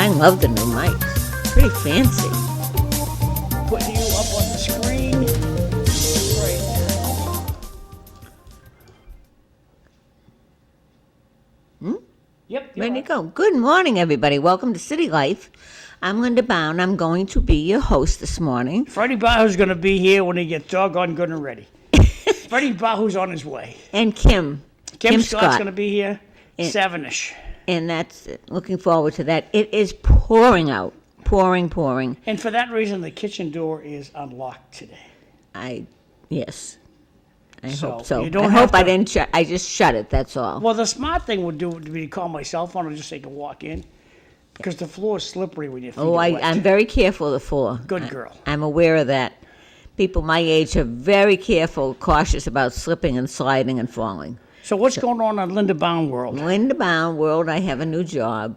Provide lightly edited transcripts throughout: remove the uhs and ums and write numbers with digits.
I love the new mics. Pretty fancy. Putting you up on the screen right now. Yep. Ready to go. Good morning, everybody. Welcome to City Life. I'm Linda Bown. I'm going to be your host this morning. Freddie Bahou's going to be here when he gets doggone good and ready. Freddie Bahou's on his way. And Kim Scott's Scott. going to be here 7-ish. And that's looking forward to that. It is pouring out. Pouring. And for that reason, the kitchen door is unlocked today. Yes. I So, hope so. you don't I have hope I to- didn't shut. I just shut it. That's all. Well, the smart thing would be to call my cell phone and just say to walk in, because the floor is slippery when your feet are wet. I'm very careful of the floor. Good girl. I'm aware of that. People my age are very careful, cautious about slipping and sliding and falling. So what's going on in Linda Bown world? Linda Bown world, I have a new job.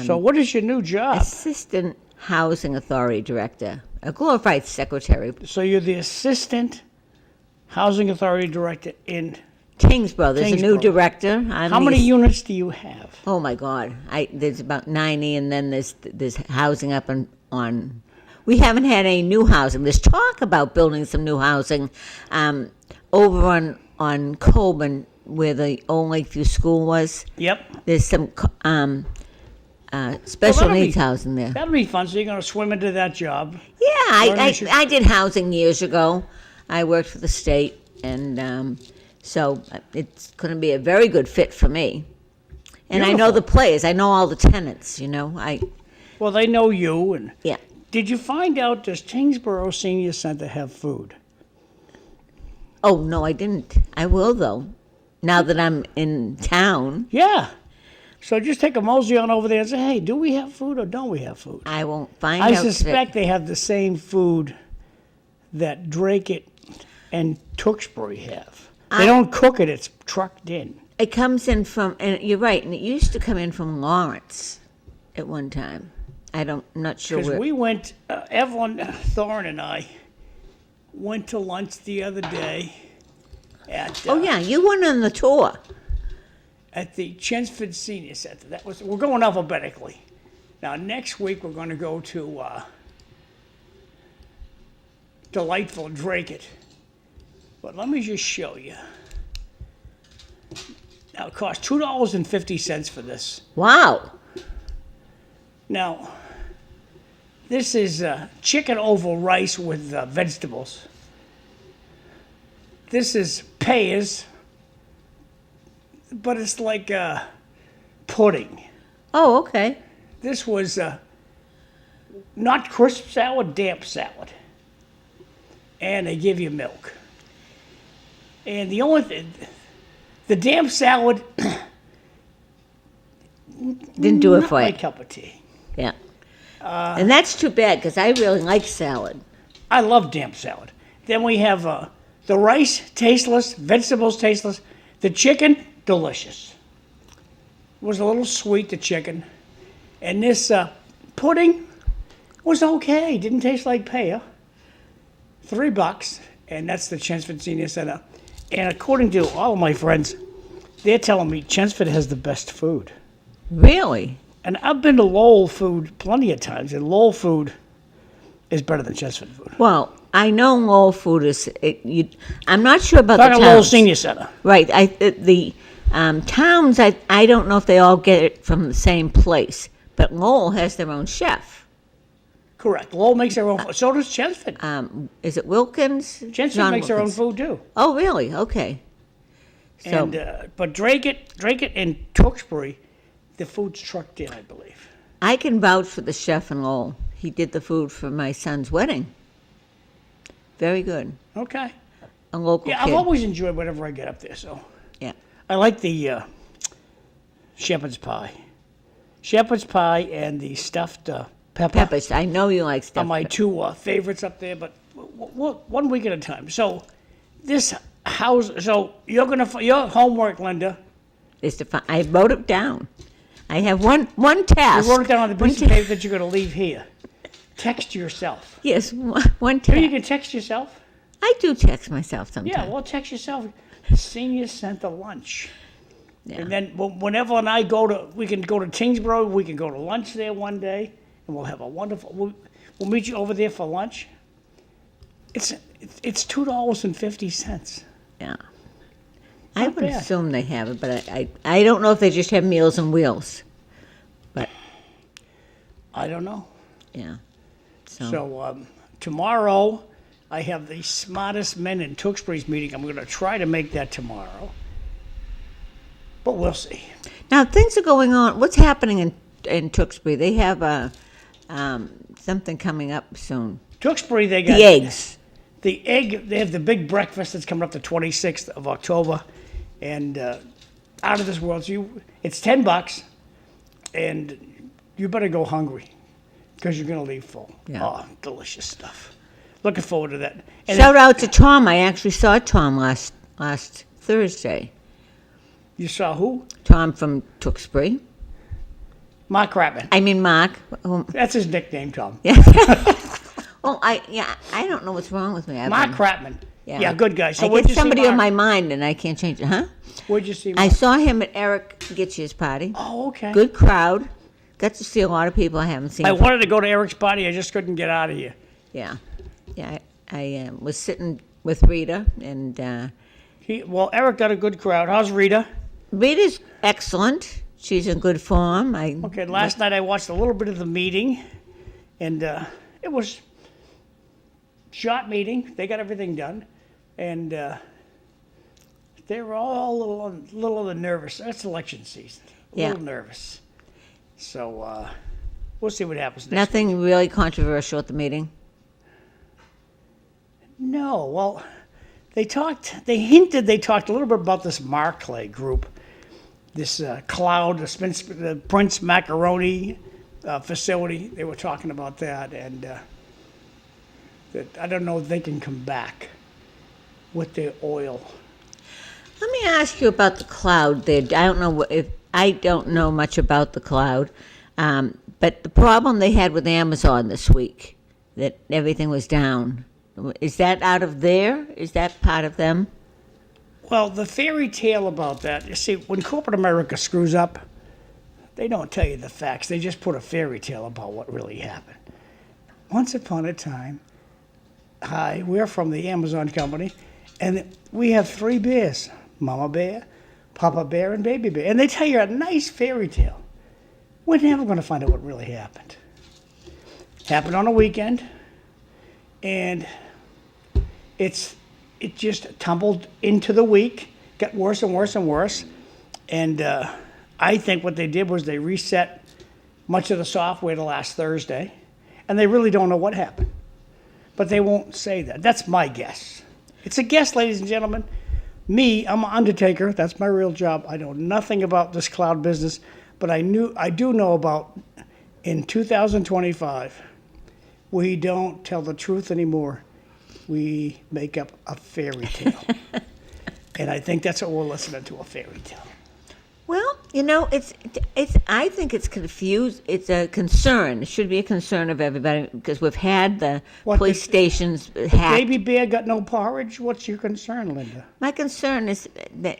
So what is your new job? Assistant Housing Authority Director, a glorified secretary. So you're the assistant housing authority director in. Tingsboro, there's a new Tingsboro. director. How many units do you have? Oh my God, there's about 90, and then there's housing up on. We haven't had any new housing. There's talk about building some new housing over on Colburn, where the Old Lakeview School was. Yep. There's some special that'll needs be- housing there. That'll be fun. So you're going to swim into that job. Yeah, Furniture. I did housing years ago. I worked for the state, and so it's going to be a very good fit for me. And I know Beautiful. the players. I know all the tenants. Well, they know you. And Yeah. did you find out, does Tingsboro Senior Center have food? Oh no, I didn't. I will though. Now that I'm in town, Yeah. So just take a mosey on over there and say, hey, do we have food or don't we have food? I won't find I out. suspect they have the same food that Drake and Tewksbury have. They don't cook it, it's trucked in. It comes in from, and you're right. And it used to come in from Lawrence at one time. I'm not sure Because where. we went, Evelyn Thorne and I went to lunch the other day at Oh yeah, you went on the tour. at the Chensford Senior Center. We're going alphabetically. Now next week we're going to go to delightful Drake. But let me just show you. Now it costs $2.50 for this. Wow. Now, this is chicken oval rice with vegetables. This is pears, but it's like pudding. Oh, okay. This was not crisp salad, damp salad. And they give you milk. And the only thing, the damp salad, Didn't do it not for my you. cup of tea. Yeah. And that's too bad because I really like salad. I love damp salad. Then we have the rice, tasteless, vegetables, tasteless. The chicken, delicious. It was a little sweet, the chicken. And this pudding was okay. Didn't taste like pear. $3, and that's the Chensford Senior Center. And according to all of my friends, they're telling me Chensford has the best food. Really? And I've been to Lowell food plenty of times, and Lowell food is better than Chensford food. Well, I know Lowell food is. I'm not sure about the Talking towns. Lowell Senior Center. Right. The towns. I don't know if they all get it from the same place, but Lowell has their own chef. Correct. Lowell makes their own food. So does Chensford. Is it Wilkins? Chensford John makes their own Wilkins. food too. Oh, really? Okay. So And but Drake and Tewksbury, the food's trucked in, I believe. I can vouch for the chef in Lowell. He did the food for my son's wedding. Very good. Okay. A local Yeah, kid. I've always enjoyed whenever I get up there. So Yeah. I like the shepherd's pie. Shepherd's pie and the stuffed pepper Peppers. I know you like are stuff. my two favorites up there. But one week at a time. So this house. So your homework, Linda. Is to find. I wrote it down. I have one task. You wrote it down on the One piece of paper that you're going to leave here. Text yourself. Yes, one Here you task. can text yourself. I do text myself sometimes. Yeah, well, text yourself. Senior Center lunch. Yeah. And then whenever and we can go to Tewksbury, we can go to lunch there one day, and we'll have a wonderful, we'll meet you over there for lunch. It's $2.50. Yeah. I Not would bad. assume they have it, but I don't know if they just have Meals on Wheels. But, I don't know. yeah. So tomorrow, I have the smartest men in Tewksbury's meeting. I'm going to try to make that tomorrow. But we'll see. Now, things are going on. What's happening in Tewksbury? They have something coming up soon. Tewksbury, they got The eggs. They have the big breakfast that's coming up the 26th of October. And out of this world. So it's $10, and you better go hungry because you're going to leave full. Yeah. Oh, delicious stuff. Looking forward to that. And Shout out to Tom. I actually saw Tom last Thursday. you saw who? Tom from Tewksbury. Mark Rapman. I mean, Mark. That's his nickname, Tom. Well, I don't know what's wrong with me. Mark Rapman. Yeah, good guy. So I where'd get you see somebody on Mark? my mind, and I can't change it, huh? Where'd you see I Mark? saw him at Eric Gitch's party. Oh, okay. Good crowd. Got to see a lot of people I haven't seen. I wanted to go to Eric's party. I just couldn't get out of here. Yeah. I was sitting with Rita, and Eric got a good crowd. How's Rita? Rita's excellent. She's in good form. Okay, last night I watched a little bit of the meeting, and it was short meeting. They got everything done, and they were all a little nervous. That's election season. A Yeah. little nervous. So we'll see what happens next Nothing really controversial at the meeting. No, well, they talked a little bit about this Markley group, this cloud, the Prince Macaroni facility. They were talking about that, and that I don't know if they can come back with their oil. Let me ask you about the cloud. There, I don't know much about the cloud, but the problem they had with Amazon this week, that everything was down. Is that out of there? Is that part of them? Well, the fairy tale about that, you see, when corporate America screws up, they don't tell you the facts. They just put a fairy tale about what really happened. Once upon a time, we're from the Amazon company, and we have 3 bears, Mama Bear, Papa Bear, and Baby Bear. And they tell you a nice fairy tale. We're never going to find out what really happened. Happened on a weekend, and it just tumbled into the week, got worse and worse and worse. And I think what they did was they reset much of the software to last Thursday, and they really don't know what happened. But they won't say that. That's my guess. It's a guess, ladies and gentlemen. Me, I'm an undertaker. That's my real job. I know nothing about this cloud business, but I do know about in 2025, we don't tell the truth anymore. We make up a fairy tale. And I think that's what we're listening to, a fairy tale. Well, it's. I think it's confused. It's a concern. It should be a concern of everybody because we've had the police stations hacked. Baby Bear got no porridge? What's your concern, Linda? My concern is that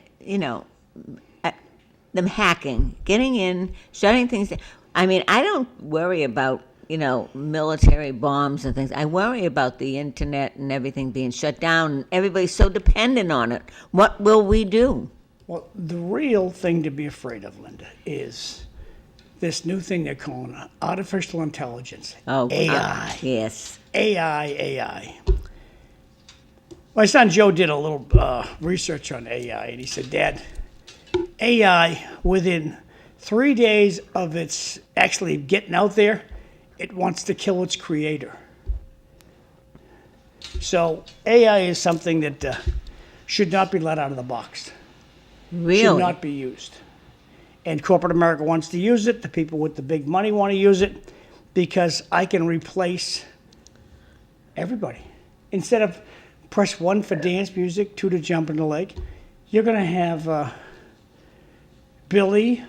them hacking, getting in, shutting things down. I mean, I don't worry about military bombs and things. I worry about the internet and everything being shut down. Everybody's so dependent on it. What will we do? Well, the real thing to be afraid of, Linda, is this new thing they're calling artificial intelligence. Oh, AI. Yes. AI. My son Joe did a little research on AI, and he said, Dad, AI, within 3 days of its actually getting out there, it wants to kill its creator. So AI is something that should not be let out of the box. Really? Should not be used. And corporate America wants to use it. The people with the big money want to use it because I can replace everybody. Instead of press 1 for dance music, 2 to jump in the lake, you're going to have Billy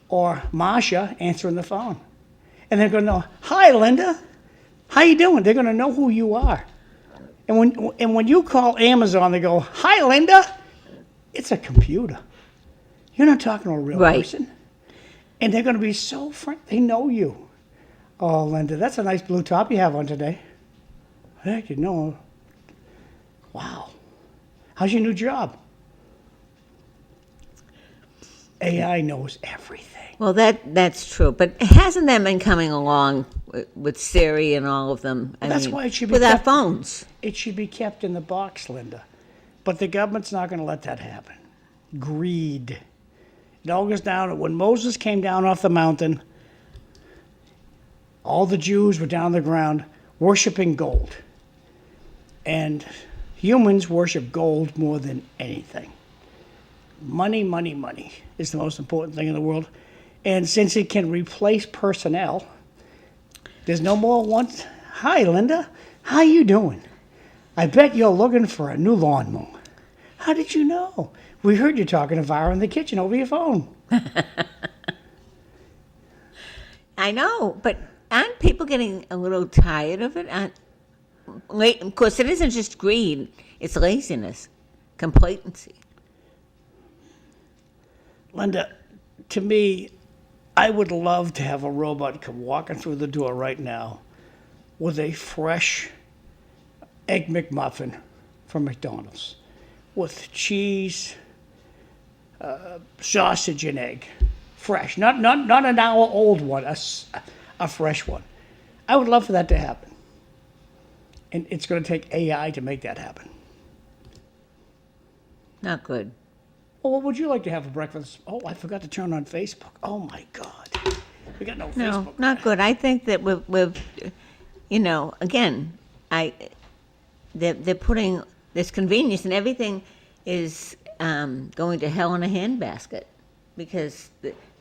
or Marsha answering the phone. And they're going to know, hi, Linda. How you doing? They're going to know who you are. And when you call Amazon, they go, hi, Linda. It's a computer. You're not talking to a real Right. person. And they're going to be so friendly. They know you. Oh, Linda, that's a nice blue top you have on today. Heck, you know. Wow. How's your new job? AI knows everything. Well, that's true, but hasn't that been coming along with Siri and all of them? That's why it should be with our kept- phones. It should be kept in the box, Linda. But the government's not going to let that happen. Greed. It all goes down to when Moses came down off the mountain, all the Jews were down on the ground worshiping gold. And humans worship gold more than anything. Money, money, money is the most important thing in the world. And since it can replace personnel, there's no more wants. Hi, Linda. How you doing? I bet you're looking for a new lawnmower. How did you know? We heard you talking to Vara in the kitchen over your phone. I know, but aren't people getting a little tired of it? Of course, it isn't just greed; it's laziness, complacency. Linda, to me, I would love to have a robot come walking through the door right now with a fresh Egg McMuffin from McDonald's with cheese, sausage, and egg. Fresh. Not an hour old one, a fresh one. I would love for that to happen. And it's going to take AI to make that happen. Not good. Well, what would you like to have for breakfast? Oh, I forgot to turn on Facebook. Oh, my God. We got no No, Facebook. not good. I think that we've again, they're putting this convenience and everything is going to hell in a handbasket because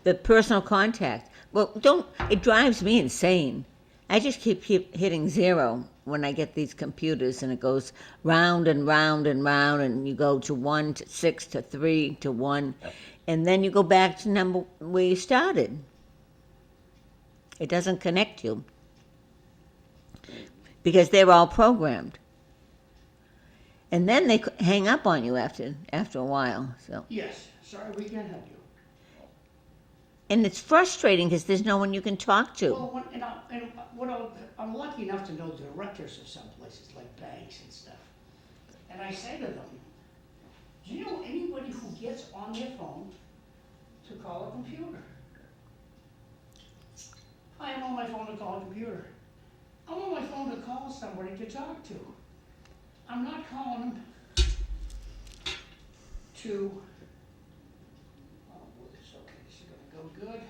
the personal contact. Well, it drives me insane. I just keep hitting zero when I get these computers, and it goes round and round and round, and you go to 1 to 6 to 3 to 1, and then you go back to number where you started. It doesn't connect you because they're all programmed, and then they hang up on you after a while. So, Yes. Sorry, we can't help you. and it's frustrating because there's no one you can talk to. Well, I'm lucky enough to know directors of some places, like banks and stuff. And I say to them, do you know anybody who gets on their phone to call a computer? I am on my phone to call a computer. I'm on my phone to call somebody to talk to. I'm not calling them to, oh, it's okay, this is gonna go good.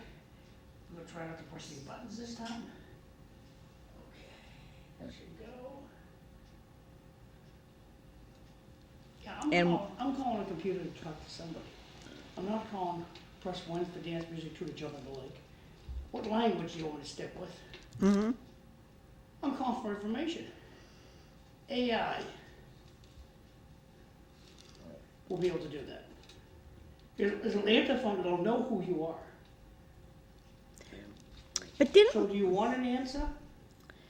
I'm gonna try not to push these buttons this time. Okay, there should go. Yeah, I'm calling a computer to talk to somebody. I'm not calling press 1 for dance music, 2 to jump in the lake. What language do you want me to stick with? Mm-hmm. I'm calling for information. AI will be able to do that. There's an antiphone that'll know who you are. But didn't So do you want an answer?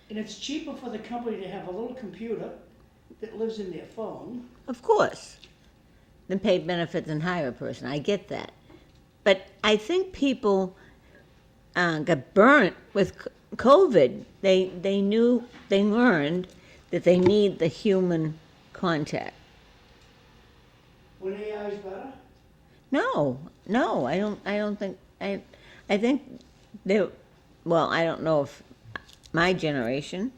And it's cheaper for the company to have a little computer that lives in their phone. Of course, than pay benefits and hire a person. I get that. But I think people got burnt with COVID. They learned that they need the human contact. When AI is better? No, I don't think, I think well, I don't know if my generation,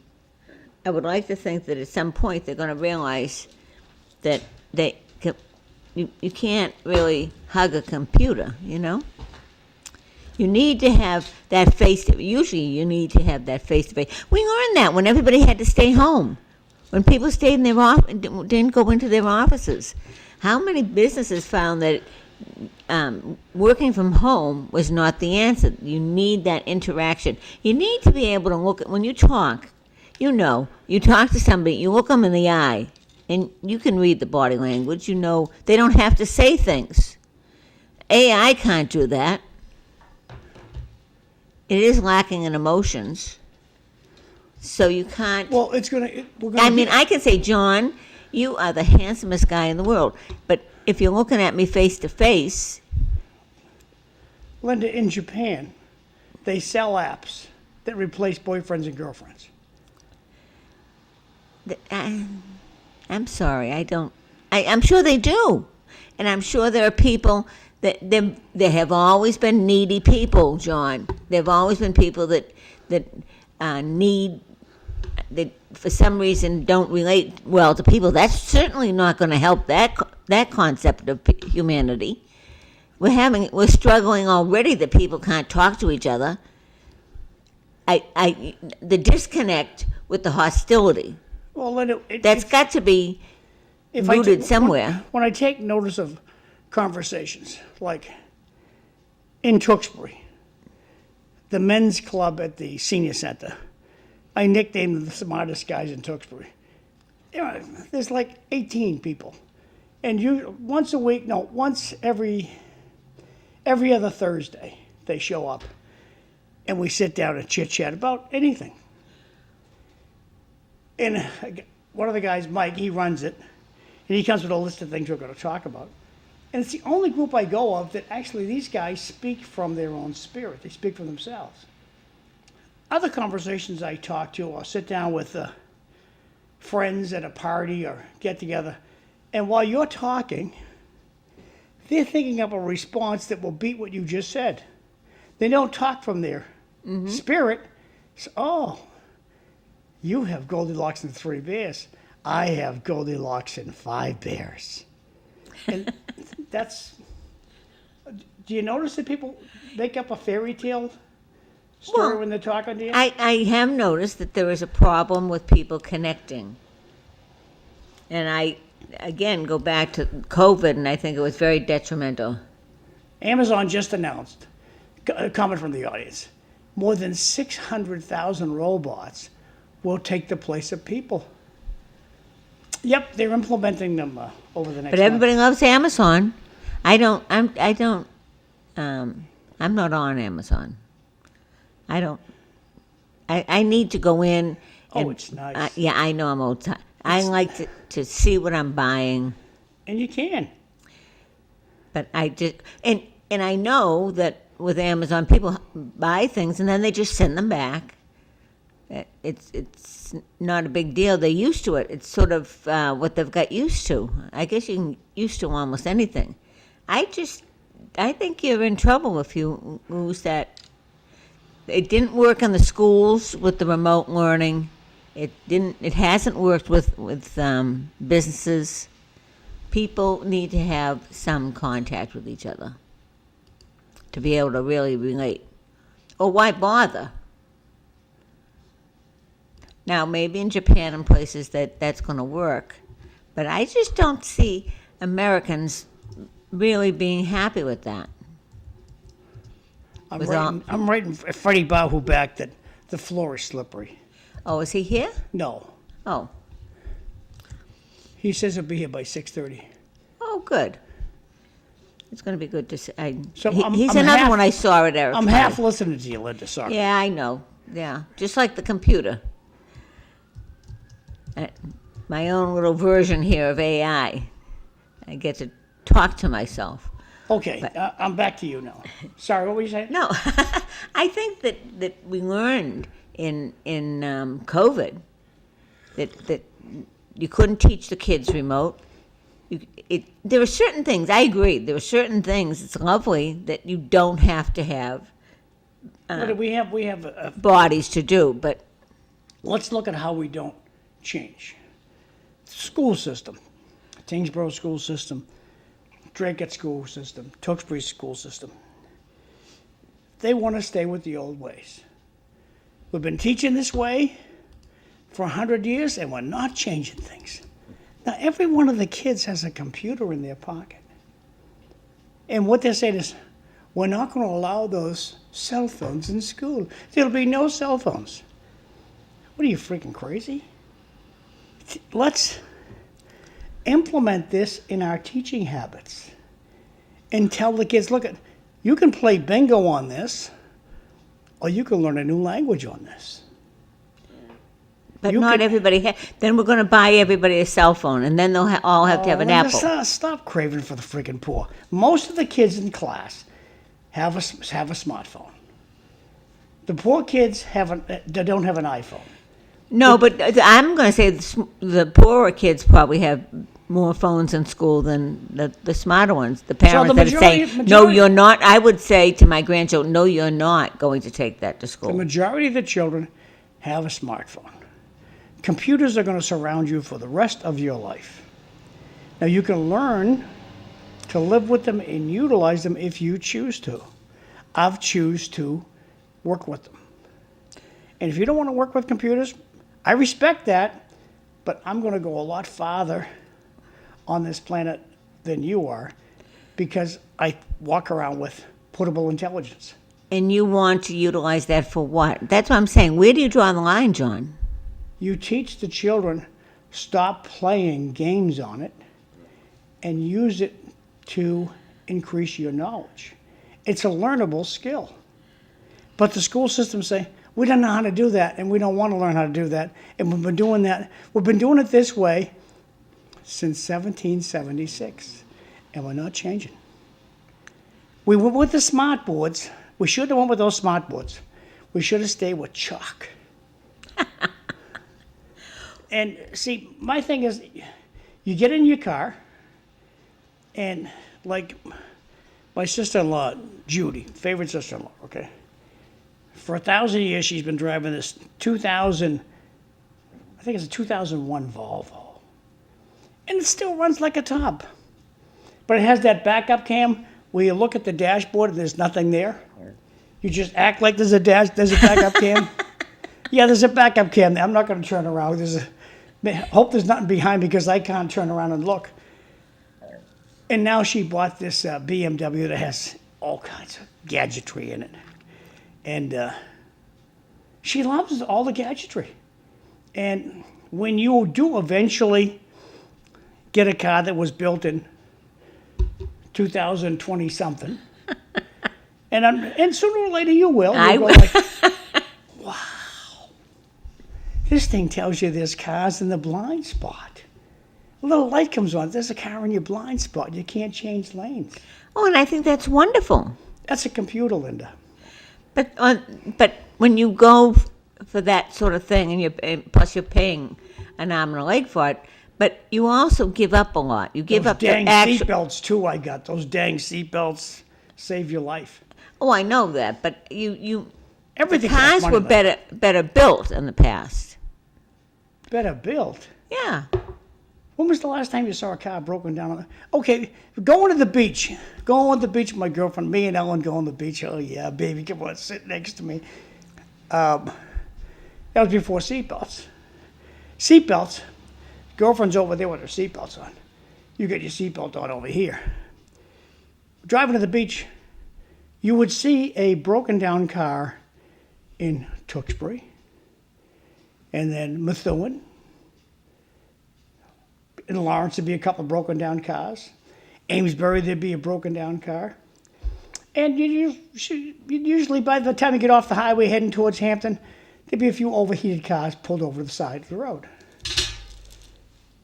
I would like to think that at some point they're going to realize that you can't really hug a computer, you know? You need to have that usually you need to have that face-to-face. We learned that when everybody had to stay home. When people stayed in their didn't go into their offices. How many businesses found that working from home was not the answer? You need that interaction. You need to be able to look at, when you talk, you talk to somebody, you look them in the eye, and you can read the body language. You know, they don't have to say things. AI can't do that. It is lacking in emotions. So you can't. Well, I can say, John, you are the handsomest guy in the world. But if you're looking at me face to face, Linda, in Japan, they sell apps that replace boyfriends and girlfriends. I'm sorry, I don't. I'm sure they do, and I'm sure there are people that there have always been needy people, John. There have always been people that need, that for some reason don't relate well to people. That's certainly not going to help that concept of humanity. We're struggling already that people can't talk to each other. The disconnect with the hostility. Well, Linda, That's got to be rooted somewhere. When I take notice of conversations, like in Tewksbury, the men's club at the senior center, I nicknamed them the smartest guys in Tewksbury. There's like 18 people. And once every other Thursday, they show up. And we sit down and chit-chat about anything. And one of the guys, Mike, he runs it. And he comes with a list of things we're going to talk about. And it's the only group I go of that actually these guys speak from their own spirit. They speak for themselves. Other conversations I talk to, I'll sit down with friends at a party or get together. And while you're talking, they're thinking up a response that will beat what you just said. They don't talk from their spirit. So, you have Goldilocks and 3 bears. I have Goldilocks and 5 bears. And do you notice that people make up a fairy tale story when they're talking to you? I have noticed that there is a problem with people connecting. And I, again, go back to COVID, and I think it was very detrimental. Amazon just announced, a comment from the audience, more than 600,000 robots will take the place of people. Yep, they're implementing them over the next But everybody loves Amazon. I'm not on Amazon. I need to go in. Oh, it's nice. Yeah, I know I'm old. I like to see what I'm buying. And you can. But I just, and I know that with Amazon, people buy things and then they just send them back. It's not a big deal. They're used to it. It's sort of what they've got used to. I guess you can used to almost anything. I think you're in trouble if you lose that. It didn't work in the schools with the remote learning. It hasn't worked with businesses. People need to have some contact with each other to be able to really relate. Or why bother? Now, maybe in Japan and places that's going to work, but I just don't see Americans really being happy with that. I'm writing Freddie Bahou back that the floor is slippery. Oh, is he here? No. Oh. He says he'll be here by 6:30. Oh, good. It's going to be good to see. So he's another one I saw at Eric. I'm half listening to you, Linda. Sorry. Yeah, I know. Yeah, just like the computer. My own little version here of AI. I get to talk to myself. Okay, I'm back to you now. Sorry, what were you saying? No, I think that we learned in COVID that you couldn't teach the kids remote. There are certain things, I agree, there are certain things, it's lovely that you don't have to have we have bodies to do, but let's look at how we don't change. School system, Tyngsboro school system, Dracut school system, Tewksbury school system. They want to stay with the old ways. We've been teaching this way for 100 years, and we're not changing things. Now, every one of the kids has a computer in their pocket. And what they're saying is, we're not going to allow those cell phones in school. There'll be no cell phones. What are you, freaking crazy? Let's implement this in our teaching habits and tell the kids, look, you can play bingo on this, or you can learn a new language on this. But not everybody. Then we're going to buy everybody a cell phone, and then they'll all have to have an Apple. Stop craving for the freaking poor. Most of the kids in class have a smartphone. The poor kids they don't have an iPhone. No, but I'm going to say the poorer kids probably have more phones in school than the smarter ones. The parents that are saying, no, you're not. I would say to my grandchildren, no, you're not going to take that to school. The majority of the children have a smartphone. Computers are going to surround you for the rest of your life. Now, you can learn to live with them and utilize them if you choose to. I've choose to work with them. And if you don't want to work with computers, I respect that, but I'm going to go a lot farther on this planet than you are because I walk around with portable intelligence. And you want to utilize that for what? That's what I'm saying. Where do you draw the line, John? You teach the children, stop playing games on it and use it to increase your knowledge. It's a learnable skill. But the school systems say, we don't know how to do that, and we don't want to learn how to do that. And we've been doing that. We've been doing it this way since 1776, and we're not changing. We went with the smart boards. We should have went with those smart boards. We should have stayed with chalk. And see, my thing is, you get in your car, and like my sister-in-law, Judy, favorite sister-in-law, okay? For 1,000 years, she's been driving this 2000, I think it's a 2001 Volvo. And it still runs like a top. But it has that backup cam where you look at the dashboard and there's nothing there. You just act like there's a backup cam. Yeah, there's a backup cam there. I'm not going to turn around. Hope there's nothing behind me because I can't turn around and look. And now she bought this BMW that has all kinds of gadgetry in it. And she loves all the gadgetry. And when you do eventually get a car that was built in 2020 something, and sooner or later you will. I go will. like, wow, this thing tells you there's cars in the blind spot. A little light comes on. There's a car in your blind spot. You can't change lanes. Oh, and I think that's wonderful. That's a computer, Linda. But when you go for that sort of thing, and plus you're paying an arm and a leg for it, but you also give up a lot. You give up the dang actual. seatbelts too. I got those dang seatbelts save your life. Oh, I know that, but you Everything. the cars costs money, were better built in the past. Better built. Yeah. When was the last time you saw a car broken down? Okay, going to the beach. Going to the beach with my girlfriend. Me and Ellen going to the beach. Oh, yeah, baby, come on, sit next to me. That was before seatbelts. Seatbelts. Girlfriend's over there with her seatbelts on. You get your seatbelt on over here. Driving to the beach, you would see a broken down car in Tewksbury, and then Methuen. In Lawrence, there'd be a couple of broken down cars. Amesbury, there'd be a broken down car. And you'd usually, by the time you get off the highway heading towards Hampton, there'd be a few overheated cars pulled over to the side of the road.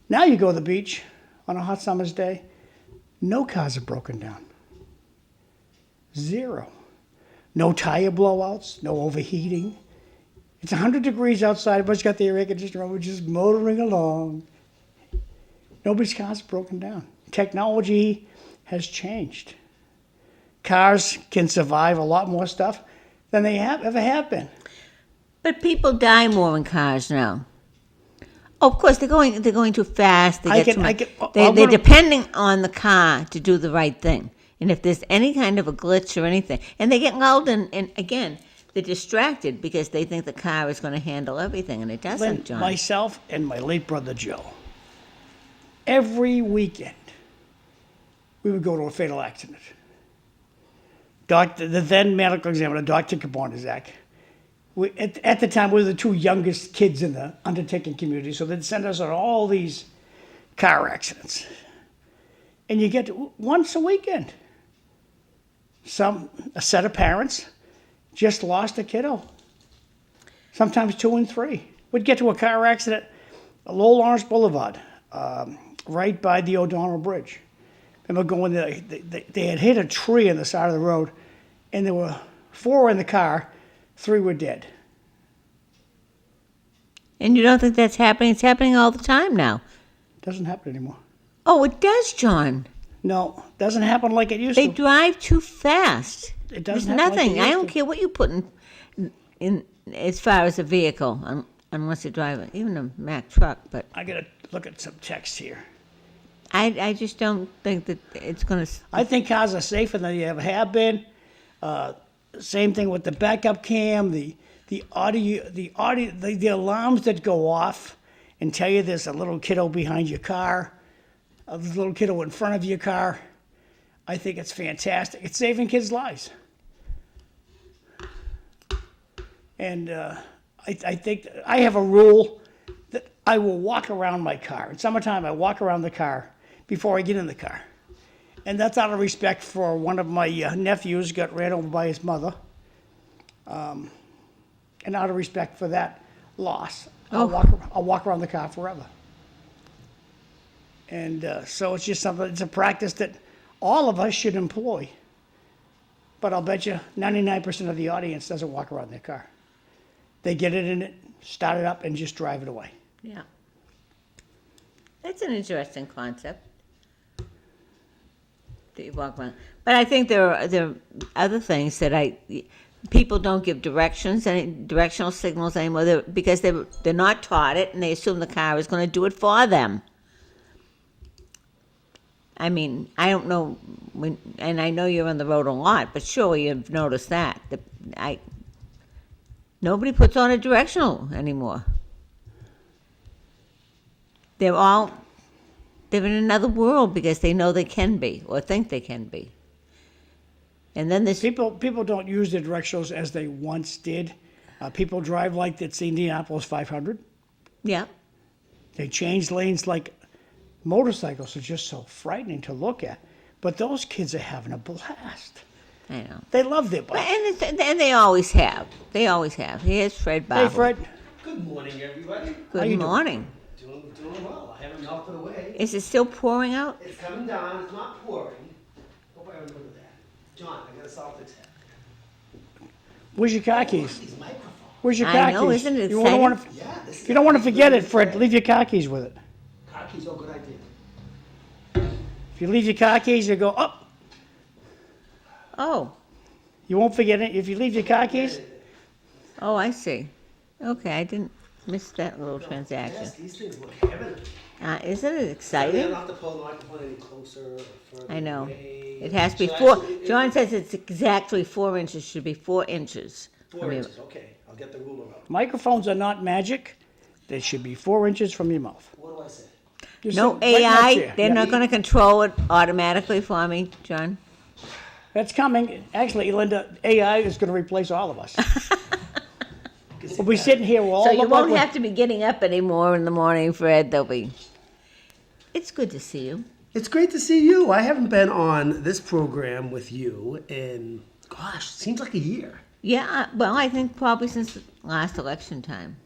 Now you go to the beach on a hot summer's day, no cars are broken down. Zero. No tire blowouts, no overheating. It's 100 degrees outside, everybody's got their air conditioner on, we're just motoring along. Nobody's car's broken down. Technology has changed. Cars can survive a lot more stuff than they ever have been. But people die more in cars now. Oh, of course, they're going too fast. They're depending on the car to do the right thing. And if there's any kind of a glitch or anything, and they get lulled and again, they're distracted because they think the car is going to handle everything, and it doesn't, John. Myself and my late brother Joe, every weekend, we would go to a fatal accident. The then medical examiner, Dr. Kabonizak, at the time, we were the two youngest kids in the undertaking community, so they'd send us on all these car accidents. And you get once a weekend. A set of parents just lost a kiddo. Sometimes 2 and 3. We'd get to a car accident at Lowell Lawrence Boulevard, right by the O'Donnell Bridge. Remember going there, they had hit a tree on the side of the road, and there were 4 in the car, 3 were dead. And you don't think that's happening? It's happening all the time now. Doesn't happen anymore. Oh, it does, John. No, doesn't happen like it used They to. drive too fast. It There's doesn't happen like nothing. it I used don't to. care what you put in as far as a vehicle, unless you drive it, even a Mack truck. But I gotta look at some text here. I just don't think that it's going to. I think cars are safer than they ever have been. Same thing with the backup cam, the alarms that go off and tell you there's a little kiddo behind your car, a little kiddo in front of your car. I think it's fantastic. It's saving kids' lives. And I think I have a rule that I will walk around my car. In summertime, I walk around the car before I get in the car. And that's out of respect for one of my nephews got ran over by his mother. And out of respect for that loss, I'll walk around the car forever. And so it's just something, it's a practice that all of us should employ. But I'll bet you 99% of the audience doesn't walk around their car. They get it in it, start it up, and just drive it away. Yeah. That's an interesting concept. That you walk around. But I think there are other things that people don't give directional signals anymore because they're not taught it and they assume the car is going to do it for them. I mean, I don't know, and I know you're on the road a lot, but surely you've noticed that. Nobody puts on a directional anymore. They're in another world because they know they can be or think they can be. And then this People don't use the directionals as they once did. People drive like it's the Indianapolis 500. yeah. They change lanes like motorcycles are just so frightening to look at. But those kids are having a blast. I know. They love their But, bike. and they always have. They always have. Here's Fred Bahou. Hey, Fred. Good morning, everybody. How Good you doing? morning. Doing well. I haven't melted away. Is it still pouring out? It's coming down. It's not pouring. Hope I remember that. John, I got a salt fix hat. Where's your car keys? These microphones. Where's your I car know, keys? isn't it You don't wanna- exciting? Yeah, this you don't want to forget it, Fred. Leave your car keys with it. Car keys are a good idea. If you leave your car keys, you go up. Oh. You won't forget it. If you leave your car keys, Oh, I see. Okay, I didn't miss that little Yes, transaction. these things look heavenly. Isn't it I don't exciting? have to pull the microphone any closer or further I know. away. It has to be So 4. actually, John says it's exactly 4 inches. Should be 4 inches. 4 from your- inches. Okay, I'll get the ruler out. microphones are not magic. They should be 4 inches from your mouth. What do I say? Just No sit right in that AI. chair. They're Yeah. not going to control it automatically for me, John. That's coming. Actually, Linda, AI is going to replace all of us. We'll be sitting here, we'll all So you look like won't we're- have to be getting up anymore in the morning, Fred. They'll be. It's good to see you. It's great to see you. I haven't been on this program with you in, gosh, seems like a year. Yeah. Well, I think probably since the last election time.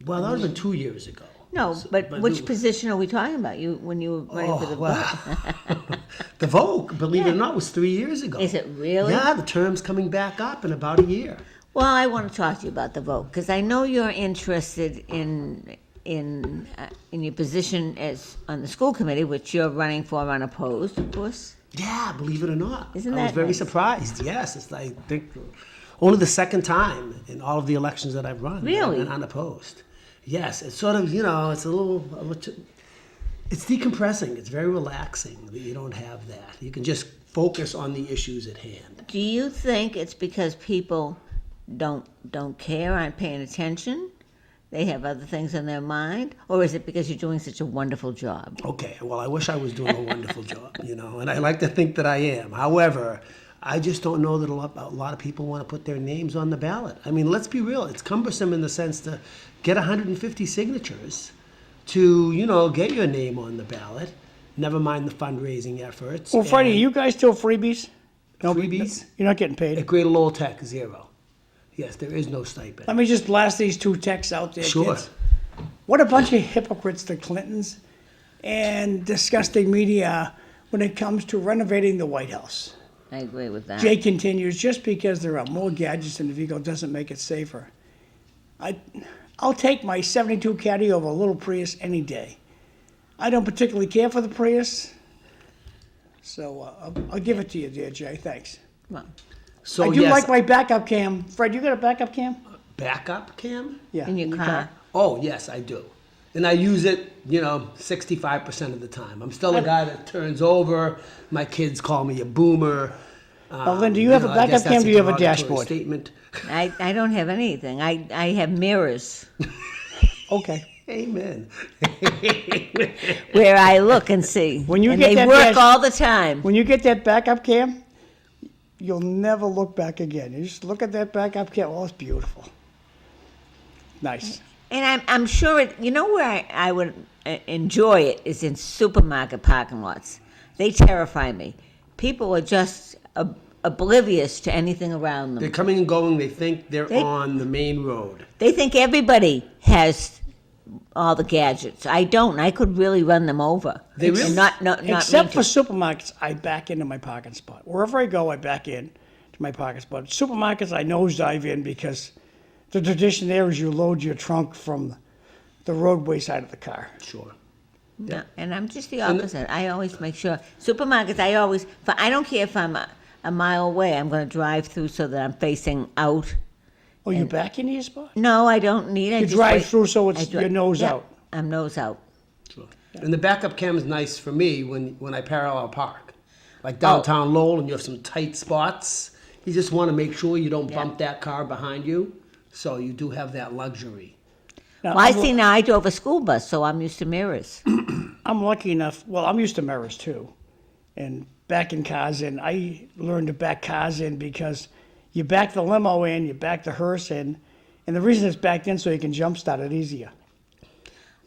Well, that would have been 2 years ago. No, but which we- position are we talking about? You when you were running for the vote? The vote, believe it or not, was 3 years ago. Is it really? Yeah, the term's coming back up in about a year. Well, I want to talk to you about the vote because I know you're interested in your position as on the school committee, which you're running for unopposed, of course. Yeah, believe it or not. Isn't I was that very nice? surprised. Yes, it's I think only the second time in all of the elections that I've run that I've Really? been unopposed. Yes, it's sort of, it's a little, it's decompressing. It's very relaxing that you don't have that. You can just focus on the issues at hand. Do you think it's because people don't care, aren't paying attention? They have other things on their mind, or is it because you're doing such a wonderful job? Okay, well, I wish I was doing a wonderful job, and I like to think that I am. However, I just don't know that a lot of people want to put their names on the ballot. I mean, let's be real. It's cumbersome in the sense to get 150 signatures to, get your name on the ballot, never mind the fundraising efforts. Well, Freddie, and you guys still freebies? No, Freebies? You're not getting At paid. Greater Lowell Tech, 0. Yes, there is no stipend. Let me just blast these 2 texts out there, Sure. kids. What a bunch of hypocrites the Clintons and disgusting media are when it comes to renovating the White House. I agree with that. Jay continues, just because there are more gadgets in the vehicle doesn't make it safer. I'll take my 72 Caddy over a little Prius any day. I don't particularly care for the Prius, so I'll give it to you, dear Jay. Thanks. Well, So I do yes, like my backup cam. Fred, you got a backup cam? backup cam? Yeah. in your car. Oh, yes, I do. And I use it, 65% of the time. I'm still a guy that turns over. My kids call me a boomer. Well, then, do you have a I guess backup cam? that's Do you have a derogatory dashboard? Statement. I don't have anything. I have mirrors Okay. Amen. where I look and see. When you and get they that work dash- all the time. When you get that backup cam, you'll never look back again. You just look at that backup cam. Oh, it's beautiful. Nice. And I'm sure it. You know where I would enjoy it is in supermarket parking lots. They terrify me. People are just oblivious to anything around They're them. coming and going. They think they're They- on the main road. They think everybody has all the gadgets. I don't. I could really run them over. They really- And not Except mean for to. supermarkets, I back into my parking spot. Wherever I go, I back in to my parking spot. Supermarkets, I nosedive in because the tradition there is you load your trunk from the roadway side of the car. Sure. No, and I'm just the opposite. I always make sure supermarkets. I don't care if I'm a mile away. I'm going to drive through so that I'm facing out. Oh, you back into your spot? No, I don't need. I You just drive wait. through so it's I dri- your nose yeah, out. I'm nose out. Sure. And the backup cam is nice for me when I parallel park. Like downtown Lowell and you have some tight spots. You just want to make sure you don't bump that car behind you. So you do have that luxury. Now, Well, I see now. I drove a school bus, so I'm used to mirrors. I'm lucky enough. Well, I'm used to mirrors too, and backing cars in. I learned to back cars in because you back the limo in, you back the hearse in, and the reason it's backed in so you can jump start it easier.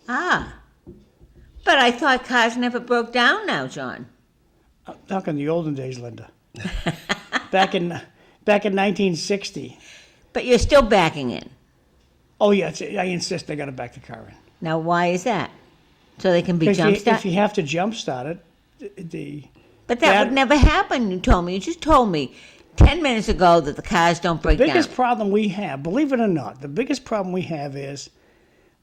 Ah, but I thought cars never broke down now, John. Back in the olden days, Linda. back in 1960. But you're still backing in. Oh yeah, I insist. I got to back the car in. Now, why is that? So they can be Because jump if start. you have to jump start it, But that would never happen. You told me. You just told me 10 minutes ago that the cars don't break down. biggest problem we have, believe it or not, the biggest problem we have is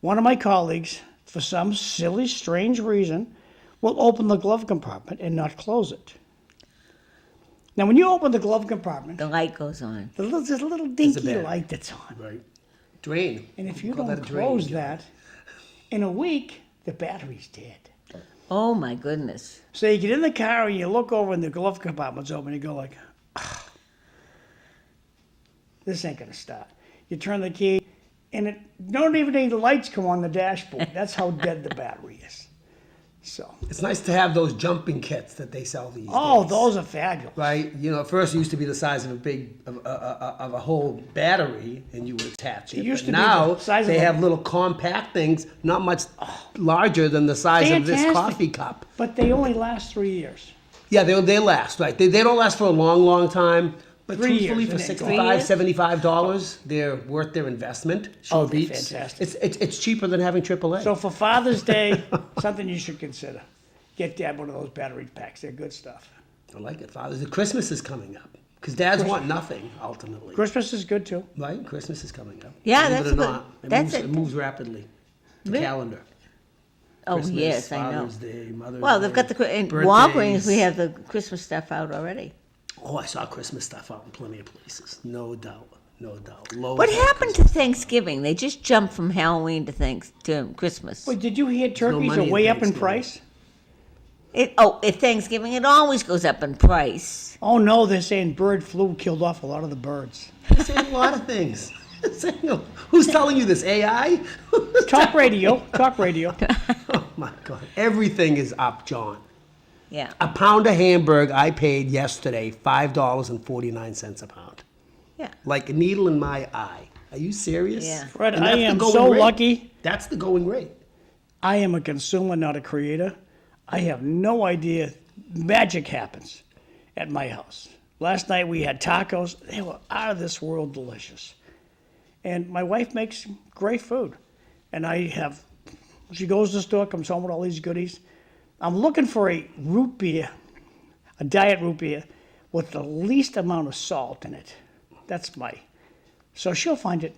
one of my colleagues, for some silly, strange reason, will open the glove compartment and not close it. Now, when you open the glove compartment, The light goes on. there's a little dinky battery. light that's on. Right. Drain. And if you Call that don't a drain, close John. that, in a week, the battery's dead. Oh my goodness. So you get in the car and you look over and the glove compartment's open and you go like, "Ah, this ain't gonna start. You turn the key and it don't even need the lights come on the dashboard. That's how dead the battery is. So, It's nice to have those jumping kits that they sell these oh, days. those are fabulous. Right, at first it used to be the size of a whole battery, and you would attach it. It used But to be now the size of they a- have little compact things, not much larger than the size of this Fantastic. coffee cup. But they only last 3 years. Yeah, they last, right? They don't last for a long, long time. But 3 truthfully, years, for I think. $65, $75, they're worth their investment. Sure Oh, they're beats. fantastic. It's cheaper than having AAA. So for Father's Day, something you should consider. Get Dad one of those battery packs. They're good stuff. I like it, Father's Day. Christmas is coming up because dads want nothing ultimately. Christmas is good too. Right? Christmas is coming up. Yeah, Believe that's it or good. not, That's it it. moves rapidly. The Really? calendar. Oh, Christmas, yes, I know. Father's Day, Mother's Well, Day, they've got in birthdays. Walgreens, we have the Christmas stuff out already. Oh, I saw Christmas stuff out in plenty of places. No doubt. No doubt. Lowe's What has happened to Thanksgiving? They just jumped from Halloween to Christmas. Wait, did you hear no turkeys money are in way up in Thanksgiving. price? At Thanksgiving, it always goes up in price. Oh no, they're saying bird flu killed off a lot of the birds. They're saying a lot of things. Who's telling you this? AI? Talk radio, talk radio. Oh my God. Everything is up, John. Yeah. A pound of hamburg I paid yesterday, $5.49 a pound. Yeah. Like a needle in my eye. Are you serious? Yeah. Fred, And I that's the am going so rate. lucky. That's the going rate. I am a consumer, not a creator. I have no idea. Magic happens at my house. Last night we had tacos. They were out of this world delicious. And my wife makes great food. And she goes to the store, comes home with all these goodies. I'm looking for a root beer, a diet root beer, with the least amount of salt in it. So she'll find it.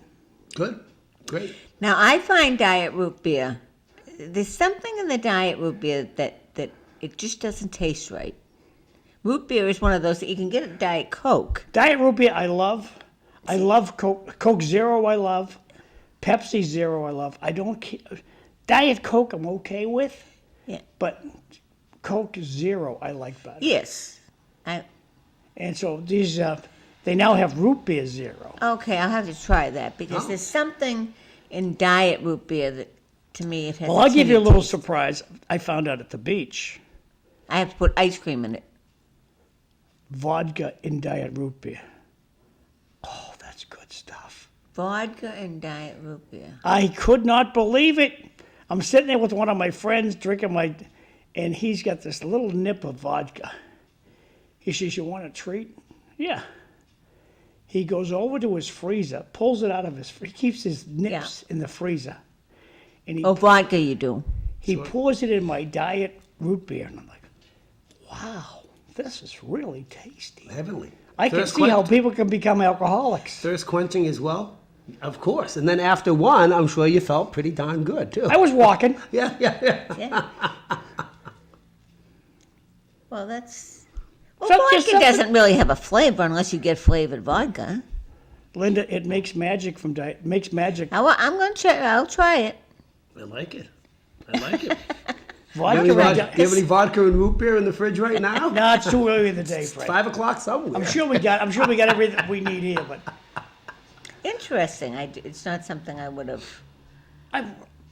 Good, great. Now, I find diet root beer, there's something in the diet root beer that it just doesn't taste right. Root beer is one of those that you can get at Diet Coke. Diet root beer, I love. I love Coke. Coke Zero, I love. Pepsi Zero, I love. I don't care. Diet Coke, I'm okay with. Yeah. But Coke Zero, I like better. Yes. And so these, they now have root beer zero. Okay, I'll have to try that because there's something in diet root beer that, to me, it has. Well, I'll give you a little surprise. I found out at the beach. I have to put ice cream in it. Vodka in diet root beer. Oh, that's good stuff. Vodka and diet root beer. I could not believe it. I'm sitting there with one of my friends drinking and he's got this little nip of vodka. He says, "You want a treat?" Yeah. He goes over to his freezer, pulls it out of he keeps his nips in the freezer. And Vodka you do. He pours it in my diet root beer, and I'm like, wow, this is really tasty. Heavenly. I can see how people can become alcoholics. Thirst quenching as well? Of course. And then after one, I'm sure you felt pretty darn good, too. I was walking. Yeah. Yeah. Well, So vodka doesn't really have a flavor unless you get flavored vodka. Linda, it makes magic from diet. It makes magic. I'm going to check. I'll try it. I like it. Do Vodka. you have any vodka and root beer in the fridge right now? No, it's too early in the day, Fred. 5 o'clock somewhere. I'm sure we got everything we need here, but Interesting. It's not something I would have.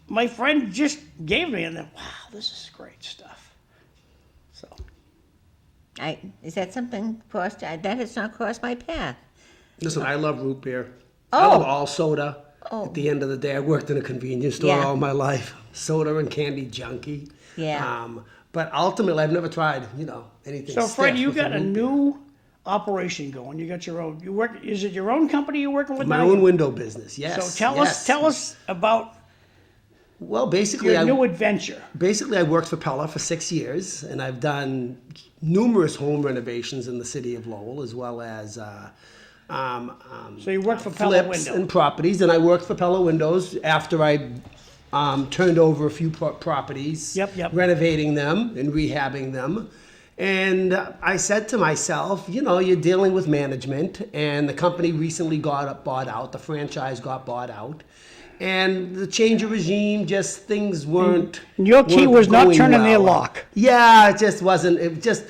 my friend just gave me, and then wow, this is great stuff. So Is that something that has not crossed my path? Listen, I love root beer. Oh. I love all soda. Oh. At the end of the day, I worked in a convenience store Yeah. all my life. Soda and candy junkie. Yeah. But ultimately, I've never tried, anything. So Fred, stiff you with got a root beer. new operation going. You got your own. Is it your own company you're working with My now? own window business. Yes. So tell us about Well, basically, your new adventure. Basically, I worked for Pella for 6 years, and I've done numerous home renovations in the city of Lowell, as well as So you work for Pella flips Window. and properties. And I worked for Pella Windows after I turned over a few properties, Yep. renovating them and rehabbing them. And I said to myself, you're dealing with management, and the company recently got bought out. The franchise got bought out. And the change of regime, things weren't. Your key weren't was not going turning their well. lock. Yeah, it just wasn't.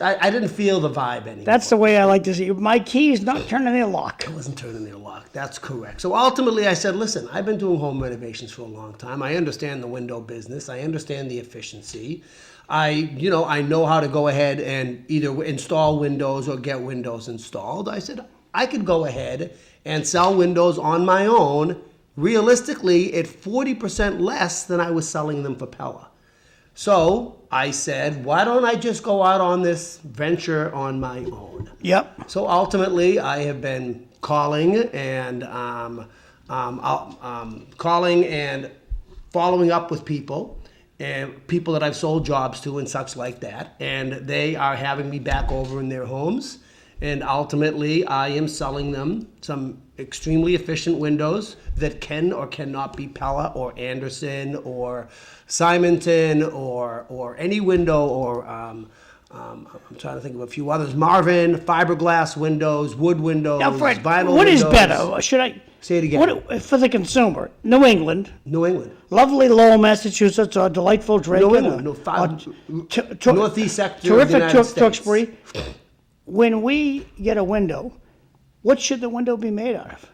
I didn't feel the vibe anymore. That's the way I like to see it. My key is not turning their lock. It wasn't turning their lock. That's correct. So ultimately, I said, listen, I've been doing home renovations for a long time. I understand the window business. I understand the efficiency. I know how to go ahead and either install windows or get windows installed. I said, I could go ahead and sell windows on my own, realistically at 40% less than I was selling them for Pella. So I said, why don't I just go out on this venture on my own? Yep. So ultimately, I have been calling and following up with people and people that I've sold jobs to and such like that, and they are having me back over in their homes. And ultimately, I am selling them some extremely efficient windows that can or cannot be Pella or Anderson or Simonton or any window or I'm trying to think of a few others. Marvin, fiberglass windows, wood windows, Now, Fred, vinyl what is windows. better? Should I Say it again. For the consumer? New England, New England. lovely Lowell, Massachusetts, or delightful Drake. New England. Northeast sector of the Terrific United States. Tewksbury. When we get a window, what should the window be made out of?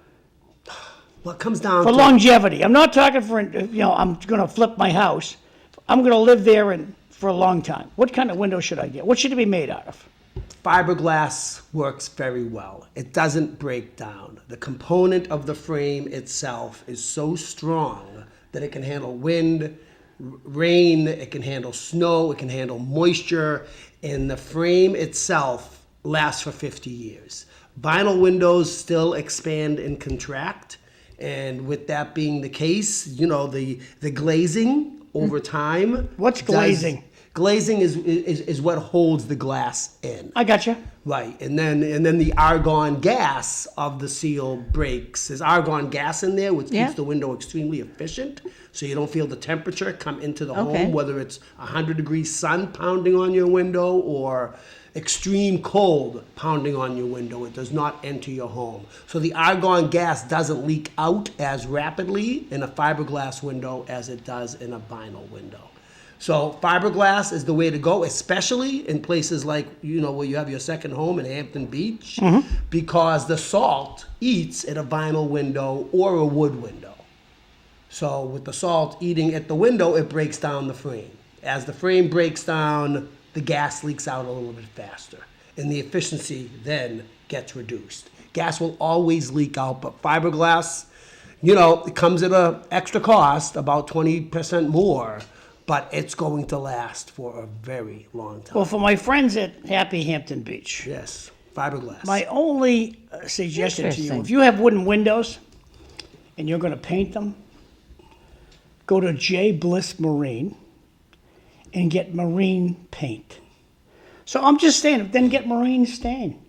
Well, it comes down For to longevity. I'm not talking for, I'm going to flip my house. I'm going to live there for a long time. What kind of window should I get? What should it be made out of? fiberglass works very well. It doesn't break down. The component of the frame itself is so strong that it can handle wind, rain, it can handle snow, it can handle moisture, and the frame itself lasts for 50 years. Vinyl windows still expand and contract, and with that being the case, the glazing over time. What's glazing? Glazing is what holds the glass in. I got you. Right, and then the argon gas of the seal breaks. There's argon gas in there, which Yeah. keeps the window extremely efficient, so you don't feel the temperature come into the Okay. home, whether it's 100-degree sun pounding on your window or extreme cold pounding on your window. It does not enter your home. So the argon gas doesn't leak out as rapidly in a fiberglass window as it does in a vinyl window. So fiberglass is the way to go, especially in places like, where you have your second home in Hampton Beach, because the salt eats at a vinyl window or a wood window. So with the salt eating at the window, it breaks down the frame. As the frame breaks down, the gas leaks out a little bit faster, and the efficiency then gets reduced. Gas will always leak out, but fiberglass, it comes at an extra cost, about 20% more, but it's going to last for a very long time. Well, for my friends at Happy Hampton Beach, Yes, fiberglass. my only suggestion to you, Interesting. if you have wooden windows and you're going to paint them, go to J. Bliss Marine and get marine paint. So I'm just saying, then get marine stain.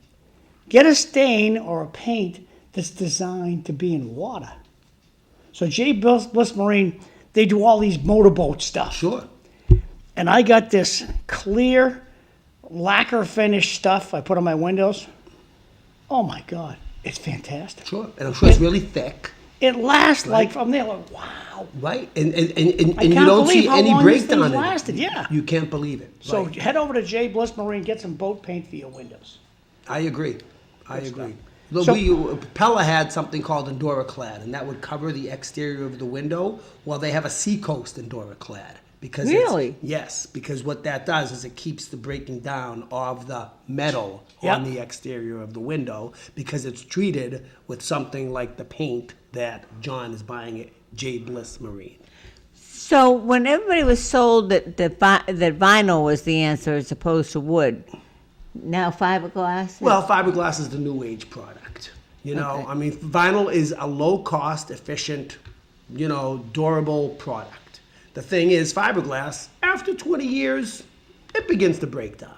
Get a stain or a paint that's designed to be in water. So J. Bliss Marine, they do all these motorboat stuff. Sure. And I got this clear lacquer finish stuff I put on my windows. Oh my God, it's fantastic. Sure. And I'm sure it's really thick, It lasts like from there, like wow. right? And you can't don't believe see how any long these breakdown things in lasted, it. yeah. You can't believe it. So Right. head over to J. Bliss Marine, get some boat paint for your windows. I agree. I agree. stuff. Look, So- Pella had something called Enduraclad, and that would cover the exterior of the window. Well, they have a Seacoast Enduraclad. Because Really? Yes, because what that does is it keeps the breaking down of the metal Yep. on the exterior of the window, because it's treated with something like the paint that John is buying at J. Bliss Marine. So when everybody was sold that vinyl was the answer as opposed to wood, now fiberglass? Well, fiberglass is the new age product. Okay. I mean, vinyl is a low cost, efficient, durable product. The thing is, fiberglass, after 20 years, it begins to break down.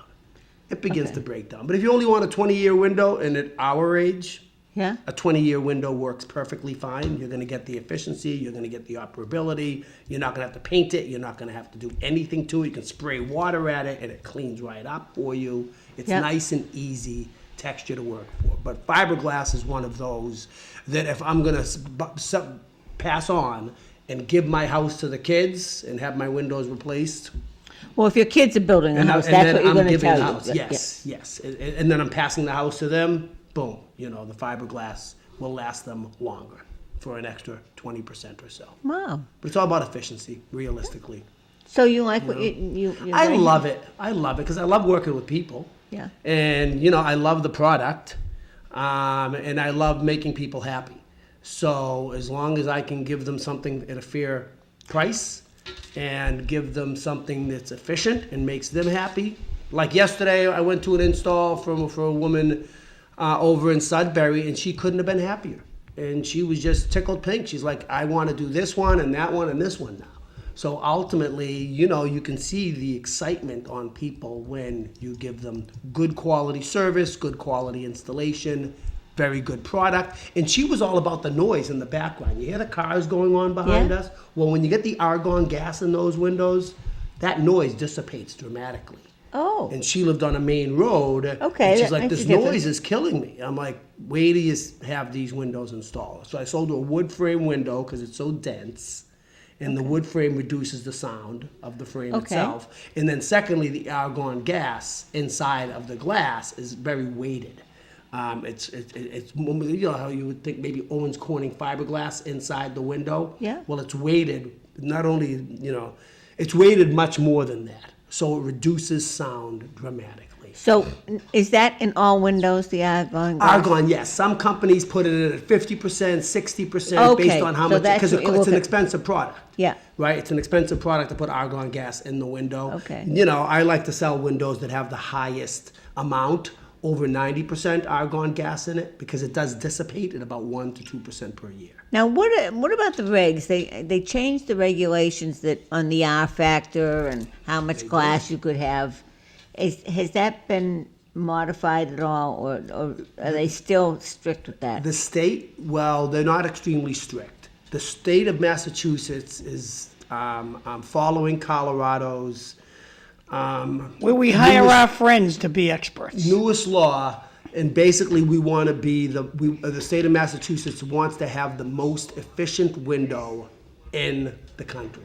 It begins to break down. But if you only want a 20-year window, and at our age, Yeah. a 20-year window works perfectly fine. You're going to get the efficiency. You're going to get the operability. You're not going to have to paint it. You're not going to have to do anything to it. You can spray water at it, and it cleans right up for you. It's Yep. nice and easy texture to work for. But fiberglass is one of those that if I'm going to pass on and give my house to the kids and have my windows replaced, Well, if your kids are building a and house, then that's what you're I'm going to giving tell the you. house. Yes. And then I'm passing the house to them. Boom. The fiberglass will last them longer for an extra 20% or so. Wow. But it's all about efficiency, realistically. So you like what you're I very- love it. I love it because I love working with people. Yeah. And, I love the product. And I love making people happy. So as long as I can give them something at a fair price and give them something that's efficient and makes them happy. Like yesterday, I went to an install for a woman over in Sudbury, and she couldn't have been happier. And she was just tickled pink. She's like, I want to do this one and that one and this one now. So ultimately, you can see the excitement on people when you give them good quality service, good quality installation, very good product. And she was all about the noise in the background. You hear the cars going on behind Yeah. us? Well, when you get the argon gas in those windows, that noise dissipates dramatically. Oh. And she lived on a main road. Okay, And she's that like, makes this a difference. noise is killing me. I'm like, wait till you have these windows installed. So I sold her a wood frame window because it's so dense. And the wood frame reduces the sound of the frame Okay. itself. And then secondly, the argon gas inside of the glass is very weighted. It's how you would think maybe Owens Corning fiberglass inside the window. Yeah. Well, it's weighted not only it's weighted much more than that, so it reduces sound dramatically. So is that in all windows, the argon glass? Argon, yes. Some companies put it at 50%, 60% Okay, based on how so much, that's because what you it's an look at. expensive product. Yeah. Right? It's an expensive product to put argon gas in the window. Okay. I like to sell windows that have the highest amount over 90% argon gas in it because it does dissipate at about 1 to 2% per year. Now, what about the regs? They changed the regulations that on the R factor and how much glass you could have. Has that been modified at all, or are they still strict with that? The state, well, they're not extremely strict. The state of Massachusetts is following Colorado's Where we hire our friends to be experts. newest law, and basically we want to be the state of Massachusetts wants to have the most efficient window in the country.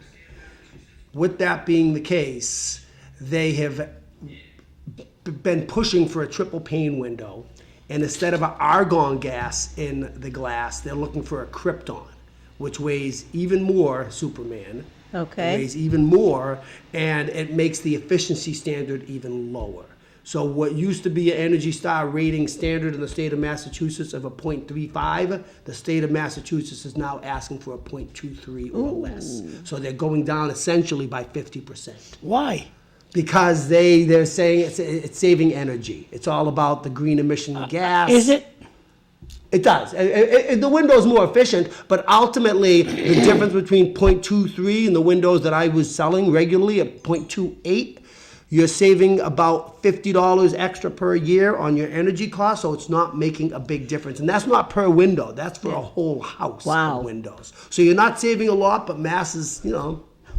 With that being the case, they have been pushing for a triple pane window, and instead of an argon gas in the glass, they're looking for a krypton, which weighs even more, Superman. Okay. It weighs even more, and it makes the efficiency standard even lower. So what used to be an Energy Star rating standard in the state of Massachusetts of a 0.35, the state of Massachusetts is now asking for a 0.23 or less. So they're going down essentially by 50%. Why? Because they're saying it's saving energy. It's all about the green emission gas. Is it? It does. The window's more efficient, but ultimately the difference between 0.23 and the windows that I was selling regularly at 0.28, you're saving about $50 extra per year on your energy cost, so it's not making a big difference. And that's not per window. That's for a whole house Wow. of windows. So you're not saving a lot, but Mass is,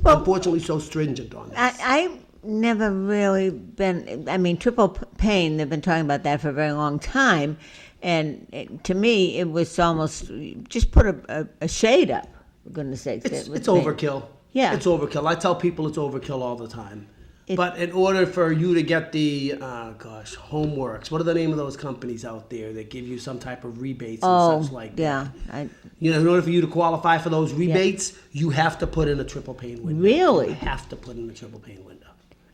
unfortunately so stringent on this. I never really been, triple pane, they've been talking about that for a very long time. And to me, it was almost, just put a shade up, for goodness sakes. It's overkill. Yeah. It's overkill. I tell people it's overkill all the time. But in order for you to get the, Homeworks, what are the name of those companies out there that give you some type of rebates and such like that? Yeah. In order for you to qualify for those rebates, you have to put in a triple pane window. Really? You have to put in a triple pane window.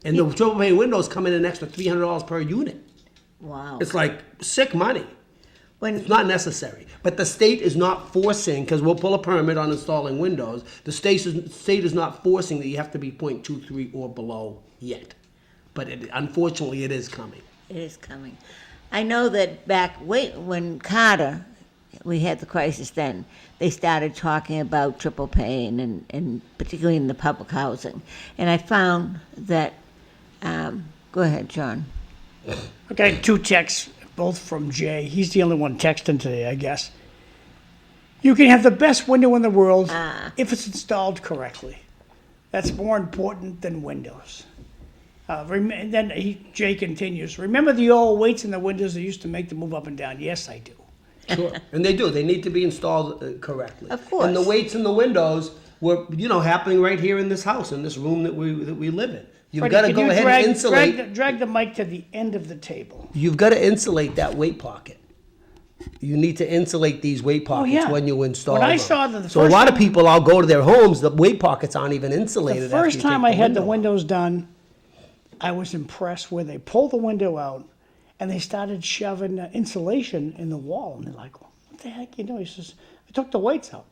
And the triple pane windows come in an extra $300 per unit. Wow. It's like sick money. It's not necessary. But the state is not forcing, because we'll pull a permit on installing windows, the state is not forcing that you have to be 0.23 or below yet. But unfortunately, it is coming. It is coming. I know that when Carter, we had the crisis then, they started talking about triple pane, and particularly in the public housing. And I found that, go ahead, John. Okay, 2 texts, both from Jay. He's the only one texting today, I guess. You can have the best window in the world if it's installed correctly. That's more important than windows. And then Jay continues, remember the old weights in the windows that used to make them move up and down? Yes, I do. Sure. And they do. They need to be installed correctly. Of course. And the weights in the windows were, happening right here in this house, in this room that we live in. You've Freddie, got to can go you ahead and insulate. Drag the mic to the end of the table. You've got to insulate that weight pocket. You need to insulate these weight pockets yeah. when you install When I them. saw the So a first lot of time- people, I'll go to their homes, the weight pockets aren't even insulated. The after first you time take I had the window off. windows done, I was impressed where they pulled the window out and they started shoving insulation in the wall. And they're like, what the heck you doing? He says, I took the weights out.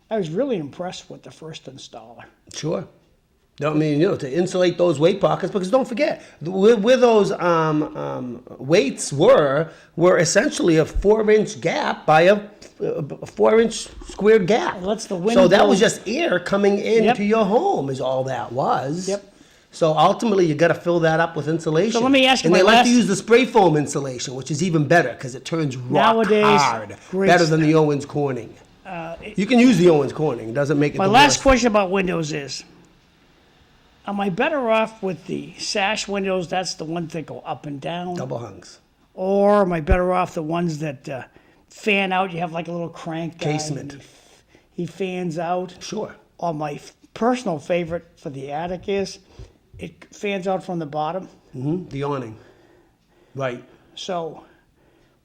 I was really impressed with the first installer. Sure. To insulate those weight pockets, because don't forget, where those weights were essentially a 4-inch gap by a 4-inch squared gap. It lets the wind So that blow. was just air coming into Yep. your home is all that was. Yep. So ultimately, you got to fill that up with insulation. So let me ask you and my they like last- to use the spray foam insulation, which is even better because it turns rock Nowadays, hard, great better than stuff. the Owens Corning. You can use the Owens Corning; it doesn't make it. My the last worst. question about windows is, am I better off with the sash windows, that's the ones that go up and down? Double hungs. Or am I better off the ones that fan out? You have like a little crank guy. Casement. He fans out. Sure. Or my personal favorite for the attic is it fans out from the bottom. The awning. Right. So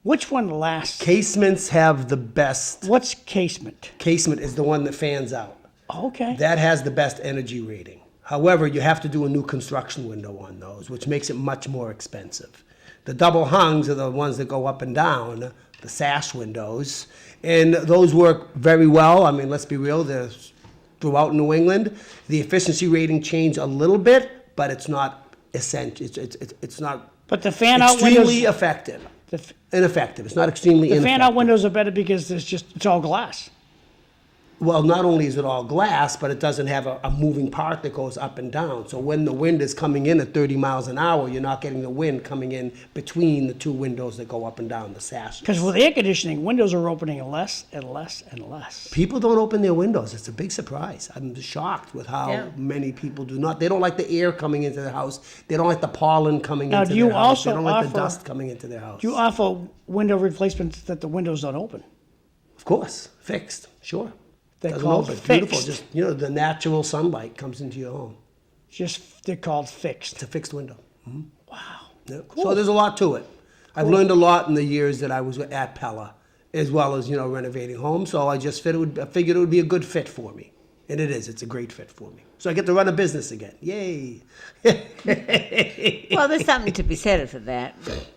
which one lasts? Casements have the best. What's casement? Casement is the one that fans out. Okay. That has the best energy rating. However, you have to do a new construction window on those, which makes it much more expensive. The double hungs are the ones that go up and down, the sash windows, and those work very well. I mean, let's be real, they're throughout New England. The efficiency rating changed a little bit, but it's not essential. It's not But the fan out windows. Extremely effective. Ineffective. It's not extremely The ineffective. fan out windows are better because it's all glass. Well, not only is it all glass, but it doesn't have a moving part that goes up and down. So when the wind is coming in at 30 miles an hour, you're not getting the wind coming in between the two windows that go up and down, the sashes. Because with air conditioning, windows are opening less and less and less. People don't open their windows. It's a big surprise. I'm shocked with how Yeah. many people do not. They don't like the air coming into the house. They don't like the pollen coming Now, into do you their house. also They don't like the offer- dust coming into their house. Do you offer window replacements that the windows don't open? Of course, fixed, sure. They're Doesn't called open. Beautiful, fixed. just, the natural sunlight comes into your home. They're called fixed. It's a fixed window. Wow. Yep. So there's a lot to it. I've learned a lot in the years that I was at Pella, as well as, renovating homes. So I just figured it would be a good fit for me. And it is. It's a great fit for me. So I get to run a business again. Yay. Well, there's something to be said for that.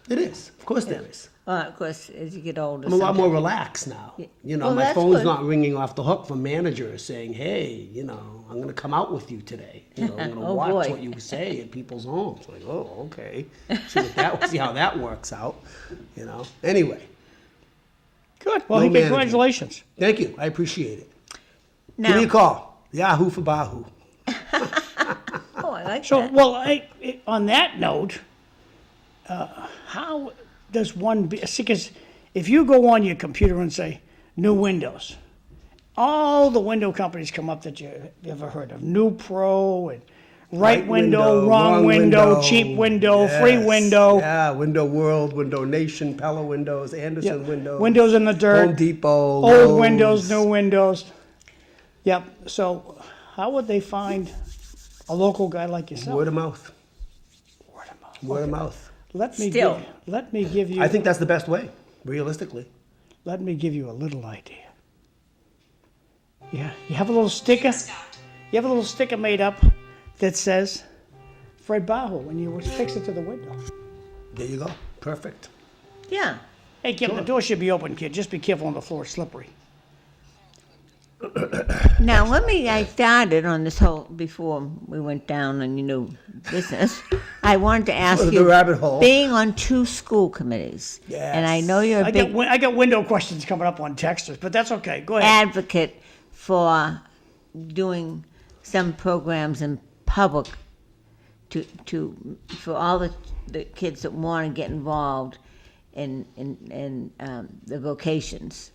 It is. Of course there is. Of course, as you get older. I'm a lot more sometimes- relaxed now. Well, My that's phone's good. not ringing off the hook from managers saying, hey, I'm going to come out with you today. I'm going to Oh, watch boy. what you say at people's homes. Like, oh, okay. See how that works out. Anyway, Good. Well, No hey, management. congratulations. thank you. I appreciate it. Now, Give me a call. Yahoo for Bahou. oh, I like So, that. well, on that note, how does one be? Because if you go on your computer and say new windows, all the window companies come up that you ever heard of. New Pro and right window, wrong window, cheap window, free Yes. window. Yeah, Window World, Window Nation, Pella Windows, Anderson Yeah, Windows. windows in the dirt, Home Depot, old Lowe's. windows, new windows. Yep. So, how would they find a local guy like yourself? Word of mouth. Word of mouth. Word of mouth. Let me Still. give you. I think that's the best way, realistically. Let me give you a little idea. Yeah, you have a little sticker. You have a little sticker made up that says Fred Bahou, and you would fix it to the window. There you go. Perfect. Yeah. Hey, Kim, the door should be open, kid. Just be careful on the floor; it's slippery. Now, I started on this whole, before we went down on business, I wanted to ask The you, rabbit hole. being on 2 school committees, and I know you're a I big got window questions coming up on texters, but that's okay. Go ahead. advocate for doing some programs in public for all the kids that want to get involved in the vocations.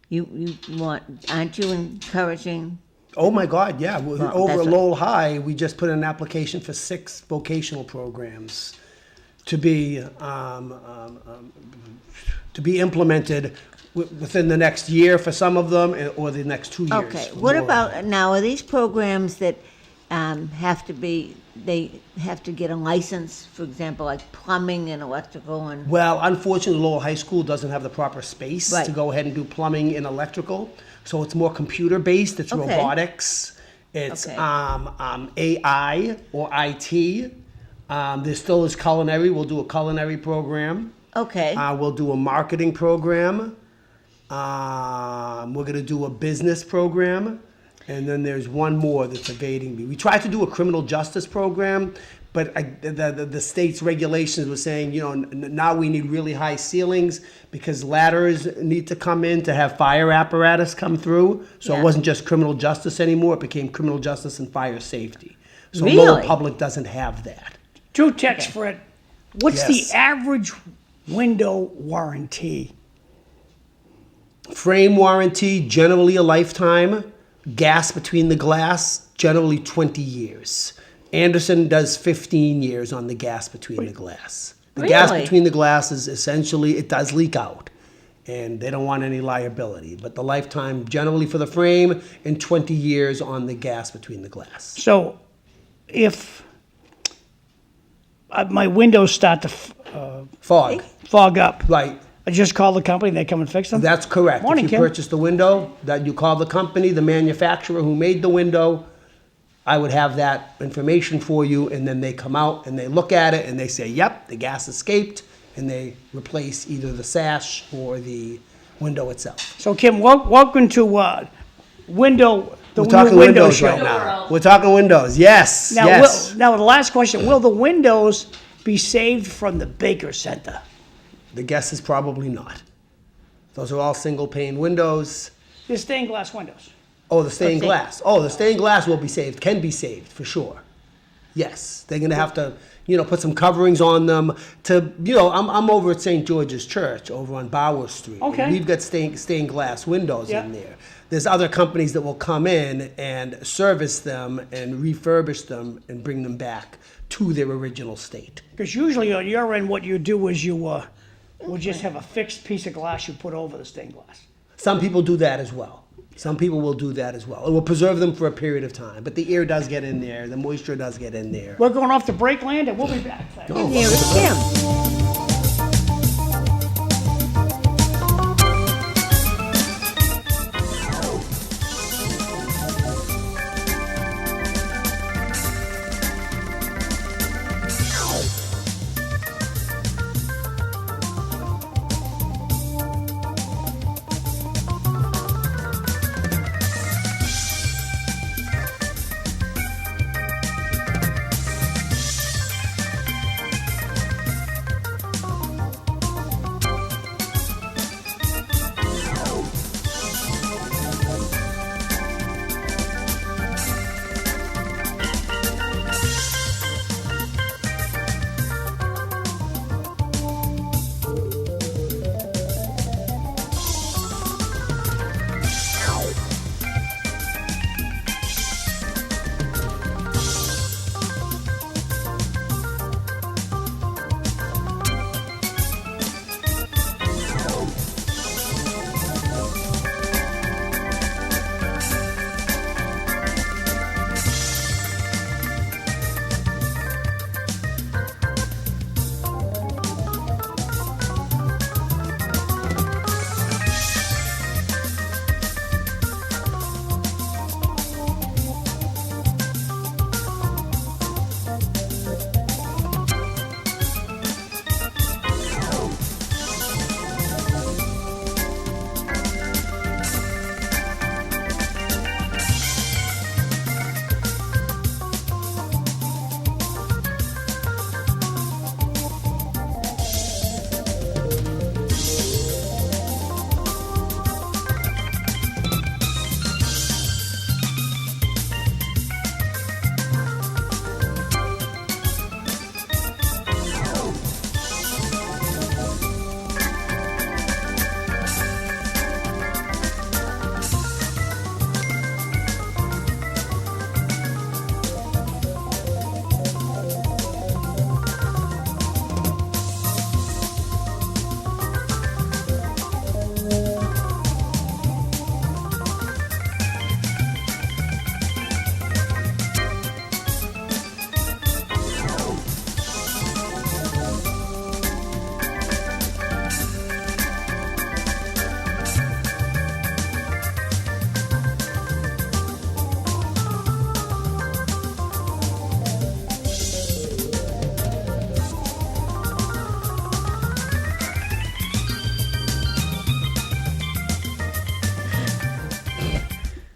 You aren't you encouraging? Oh my God, yeah. Over that's at what- Lowell High, we just put in an application for 6 vocational programs to be implemented within the next year for some of them, or the next 2 years. Okay, for what more of about, them. now, are these programs that they have to get a license, for example, like plumbing and electrical and, Well, unfortunately, Lowell High School doesn't have the proper space Right. to go ahead and do plumbing and electrical. So it's more computer-based. It's Okay. robotics. It's Okay. AI or IT. There still is culinary. We'll do a culinary program. okay, We'll do a marketing program. We're going to do a business program. And then there's one more that's evading me. We tried to do a criminal justice program, but the state's regulations were saying, now we need really high ceilings because ladders need to come in to have fire apparatus come through. So Yeah. it wasn't just criminal justice anymore. It became criminal justice and fire safety. So Really? Lowell Public doesn't have that. 2 texts, Fred. What's Yes. the average window warranty? Frame warranty, generally a lifetime. Gas between the glass, generally 20 years. Anderson does 15 years on the gas between the glass. The gas Really? between the glass is essentially, it does leak out. And they don't want any liability. But the lifetime generally for the frame and 20 years on the gas between the glass. So, if my windows start to Fog, fog up, right. I just call the company and they come and fix them? That's correct. Morning, If you Kim. purchase the window, that you call the company, the manufacturer who made the window, I would have that information for you, and then they come out and they look at it and they say, yep, the gas escaped, and they replace either the sash or the window itself. So, Kim, welcome to We're new talking window windows show. right now. We're talking windows, yes, Now, yes. now, the last question, will the windows be saved from the Baker Center? The guess is probably not. Those are all single pane windows. They're stained glass windows. Oh, the stained glass. Oh, the stained glass will be saved, can be saved, for sure. Yes, they're gonna have to, put some coverings on them to, I'm over at St. George's Church over on Bower Street. Okay. And we've got stained glass windows Yeah. in there. There's other companies that will come in and service them and refurbish them and bring them back to their original state. Because usually on your end, what you do is you will just have a fixed piece of glass you put over the stained glass. Some people do that as well. Some people will do that as well. It will preserve them for a period of time, but the air does get in there, the moisture does get in there. We're going off to break land, and we'll be back. Thanks. Oh, Here is Kim.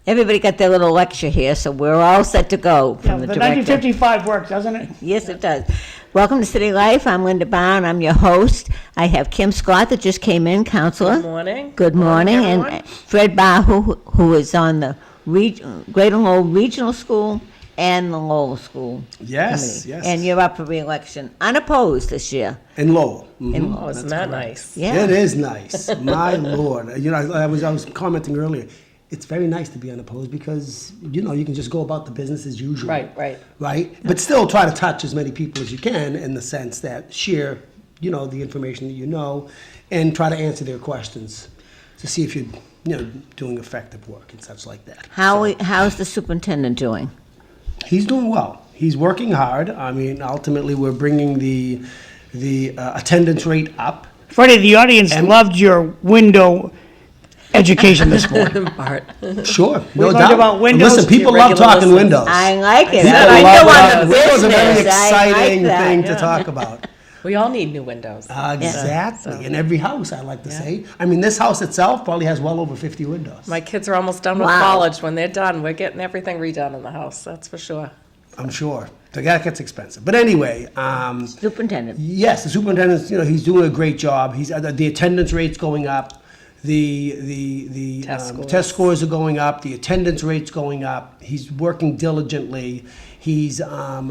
Everybody got their little lecture here, so we're all set to go Yeah, from the the director. 1955 works, doesn't it? Yes, it does. Welcome to City Life. I'm Linda Bown. I'm your host. I have Kim Scott that just came in, Councilor. Good morning. Good morning. everyone. And Fred Bahou, who is on the Greater Lowell Regional School and the Lowell School Yes, Committee. yes. And you're up for re-election, unopposed this year. In Lowell. Mhm. In Oh, isn't that nice? Yeah. It is nice. My Lord. I was commenting earlier. It's very nice to be unopposed because, you can just go about the business as usual. Right. Right? But still try to touch as many people as you can in the sense that share, the information that you know and try to answer their questions to see if you're, doing effective work and such like that. How's the superintendent doing? He's doing well. He's working hard. I mean, ultimately, we're bringing the attendance rate up. Freddie, the audience loved your window education this morning. Bart. Sure, no learned doubt. about windows. Listen, people Your love regular talking listens. windows. I like it. People I love know that. I'm the Windows are a very business. I exciting like that. thing to talk about. We all need new windows. Exactly. In every house, I like to say. I mean, this house itself probably has well over 50 windows. My kids are almost done with Wow. college. When they're done, we're getting everything redone in the house, that's for sure. I'm sure. That gets expensive. But anyway, Superintendent. yes, the superintendent's, he's doing a great job. He's the attendance rate's going up. The test scores are going up. The attendance rate's going up. He's working diligently. He's trying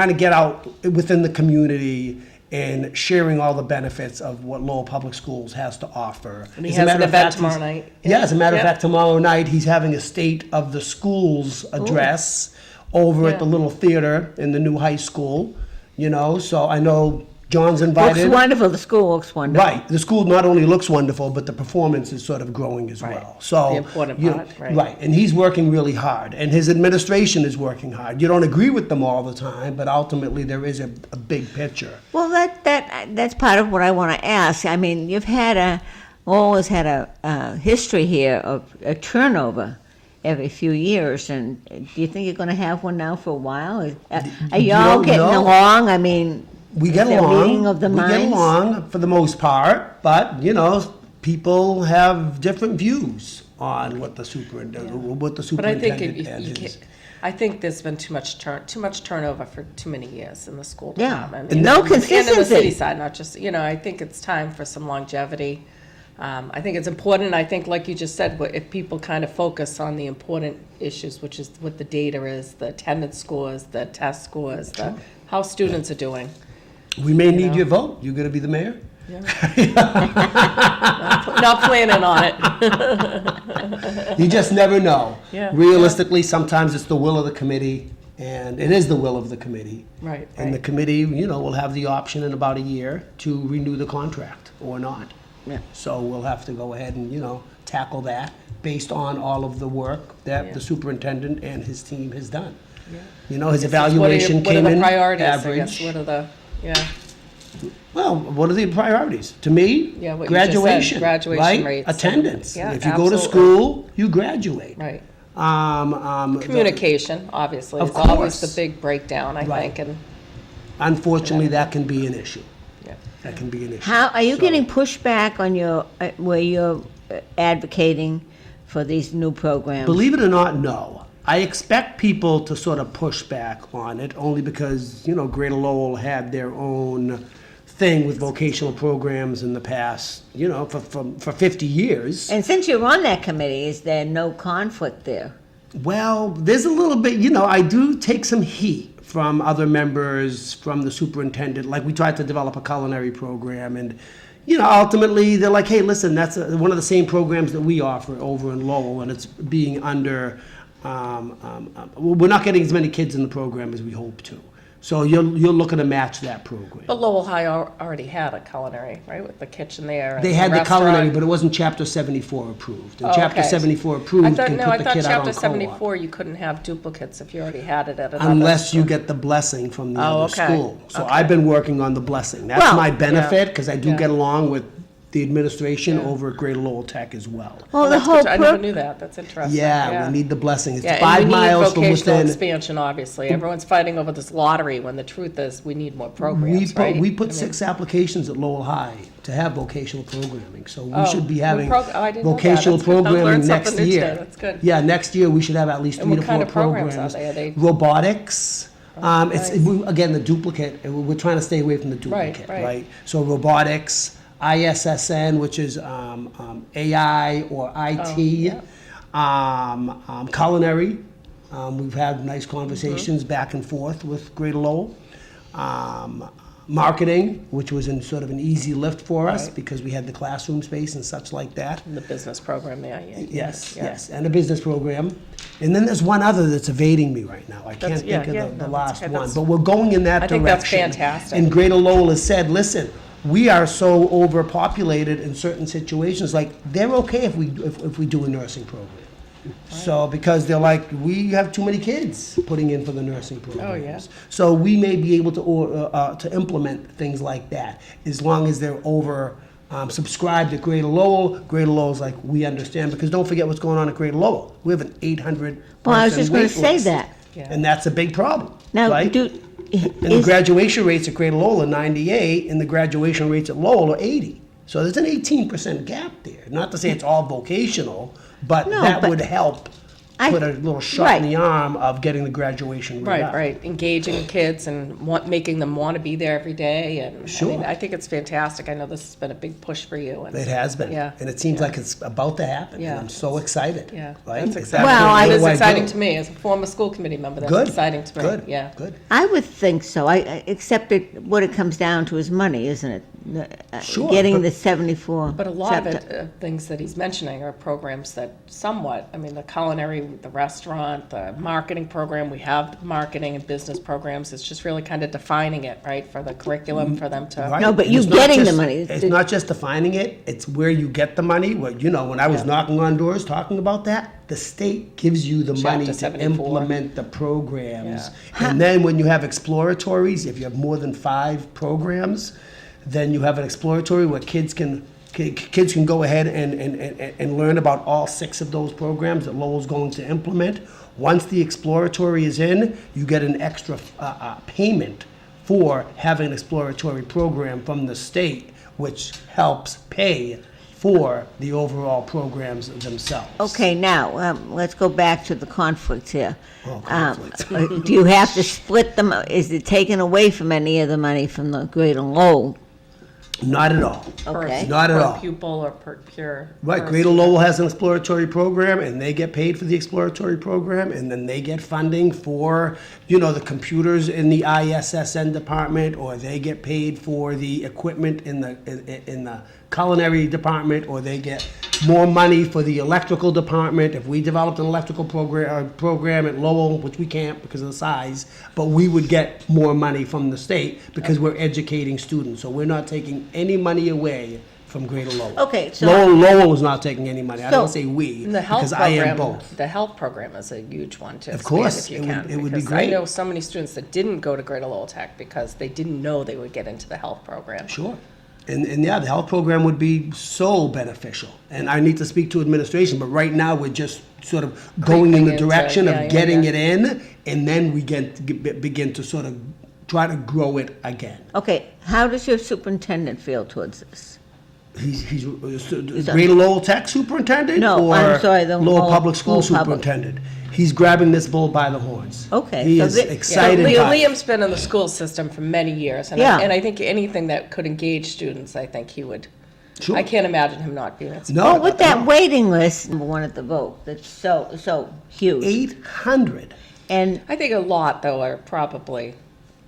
to get out within the community and sharing all the benefits of what Lowell Public Schools has to offer. And he has an event tomorrow night. Yeah, as a matter of Yeah. fact, tomorrow night, he's having a State of the Schools address over at the little theater in the new high school, so I know John's invited. Looks wonderful. The school looks wonderful. Right, the school not only looks wonderful, but the performance is sort of growing as well. So The important part, right. Right, and he's working really hard, and his administration is working hard. You don't agree with them all the time, but ultimately there is a big picture. Well, that's part of what I want to ask. I mean, you've always had a history here of a turnover every few years, and do you think you're going to have one now for a while? Are y'all don't getting know. along? I mean, We get is there along. meeting of the we get minds? along for the most part, but people have different views on what the superintendent, But I think is. I think there's been too much turnover for too many years in the school Yeah. department. And no And in the consistency. city side, not just, I think it's time for some longevity. I think it's important. I think, like you just said, if people kind of focus on the important issues, which is what the data is, the attendance scores, the test scores, how students are doing. We may need your vote. You gonna be the mayor? Not planning on it. You just never know. Yeah. Realistically, sometimes it's the will of the committee, and it is the will of the committee. Right, And the right. committee, will have the option in about a year to renew the contract or not. Yeah. So we'll have to go ahead and, tackle that based on all of the work that Yeah. the superintendent and his team has done. His What are evaluation came the in priorities, I guess? average. What are the, Well, what are the priorities? To me, Yeah, what you just said, graduation, graduation right? rates. Attendance. Yeah, If you go to absolutely. school, you graduate. right. The- Communication, obviously, Of is always course. the big breakdown, I Right. think, and, Unfortunately, that can be an issue. yeah. That can be an issue. How are you So- getting pushback on your where you're advocating for these new programs? Believe it or not, no. I expect people to sort of push back on it only because, Greater Lowell had their own thing with vocational programs in the past, for 50 years. And since you're on that committee, is there no conflict there? Well, there's a little bit, I do take some heat from other members, from the superintendent. Like, we tried to develop a culinary program, and, ultimately, they're like, hey, listen, that's one of the same programs that we offer over in Lowell, and it's being under, we're not getting as many kids in the program as we hope to. So you're looking to match that program. But Lowell High already had a culinary, right, with the kitchen there and They had the restaurant. culinary, but it wasn't Chapter 74 approved. And Oh, Chapter okay. 74 I approved thought, can no, put I the thought kid out on Chapter co-op. 74, you couldn't have duplicates if you already had it at another. Unless you school. get the blessing from the Oh, other okay. school. So Okay. I've been working on the blessing. That's Well, my benefit, because I do Yeah. get along with the administration over at Greater Lowell Tech as well. Well, the That's whole good. I never knew that. That's interesting. Yeah, we need the blessing. It's Yeah, and 5 we need miles from vocational within. expansion, obviously. Everyone's fighting over this lottery when the truth is we need more programs, right? We put I mean- 6 applications at Lowell High to have vocational programming, so we Oh, should be what having oh, I didn't know that. vocational That's good. I'll learn programming something next new today. year. That's good. Yeah, next year we should have at least And 3 what to 4 kind of programs programs. are they? Are they- Robotics. nice. Again, the duplicate, we're trying to stay away from the duplicate, right. right? So robotics, ISSN, which is AI or IT, culinary. We've had nice conversations back and forth with Greater Lowell. Marketing, which was in sort of an easy lift for us Right. because we had the classroom space and such like that. The business program there, yeah. Yes, yeah. yes, and a business program. And then there's one other that's evading me right now. I can't That's- yeah, think yeah, of the no, last that's okay. one, That's- but we're going in that I direction. think that's fantastic. And Greater Lowell has said, listen, we are so overpopulated in certain situations, like, they're okay if we do a nursing program. So, because they're like, we have too many kids putting in for the nursing programs. Oh, yeah. So we may be able to implement things like that, as long as they're subscribed at Greater Lowell. Greater Lowell's like, we understand, because don't forget what's going on at Greater Lowell. We have an 800 Well, I was just going to wait say list. that. Yeah. And that's a big problem, Now, right? And the graduation rates at Greater Lowell are 98, and the graduation rates at Lowell are 80. So there's an 18% gap there. Not to say it's all vocational, but No, that but- would help put a little shot in Right. the arm of getting the graduation rate up. Right, engaging kids and making them want to be there every day, and Sure. I think it's fantastic. I know this has been a big push for you. And It has been. Yeah. And it seems like it's about to happen. Yeah. And I'm so excited. Yeah, Right? that's Is exciting. that Well, what It do is I exciting do? to me as a former school committee member. That's Good. exciting to me. Good. Yeah. Good. I would think so. Except what it comes down to is money, isn't it? Sure, Getting but- the 74. But a lot of chapter- it, things that he's mentioning are programs that somewhat, I mean, the culinary, the restaurant, the marketing program, we have marketing and business programs. It's just really kind of defining it, right, for the curriculum, for them to. Right. No, but And you it's not getting the just- money. It's not just defining it, it's where you get the money. Well, when I was knocking on doors talking about that, the state gives you the money to 74. implement the programs. And then when you have exploratories, if you have more than 5 programs, then you have an exploratory where kids can go ahead and learn about all 6 of those programs that Lowell's going to implement. Once the exploratory is in, you get an extra payment for having an exploratory program from the state, which helps pay for the overall programs themselves. Okay, now, let's go back to the conflicts here. Oh, conflicts. Do you have to split them? Is it taken away from any of the money from the Greater Lowell? Not at all. Okay. Not at per all. pupil or per pure. Right, per Greater student. Lowell has an exploratory program, and they get paid for the exploratory program, and then they get funding for, the computers in the ISSN department, or they get paid for the equipment in the culinary department, or they get more money for the electrical department. If we developed an electrical program at Lowell, which we can't because of the size, but we would get more money from the state because we're educating students. So we're not taking any money away from Greater Lowell. Okay, so- Lowell is not taking any money. I don't So- say we, And the health because I am program, both. the health program is a huge one to Of expand course, if you it can. would- it would be because great. I know so many students that didn't go to Greater Lowell Tech because they didn't know they would get into the health program. Sure. And yeah, the health program would be so beneficial. And I need to speak to administration, but right now we're just sort of going in the Creeping into- direction yeah, of yeah, getting yeah. it in, and then we begin to sort of try to grow it again. Okay, how does your superintendent feel towards this? He's Greater Lowell Tech superintendent? No, or I'm sorry, the Lowell Lowell- Public School Lowell Public. superintendent. He's grabbing this bull by the horns. Okay, He so is the- Yeah, excited by it. Liam's been in the school system for many years, and, Yeah. and I think anything that could engage students, I think he would. Sure. I can't imagine him not being in support. No, of With it. that waiting list, number one at the vote, that's so huge. 800. And I think a lot, though, are probably,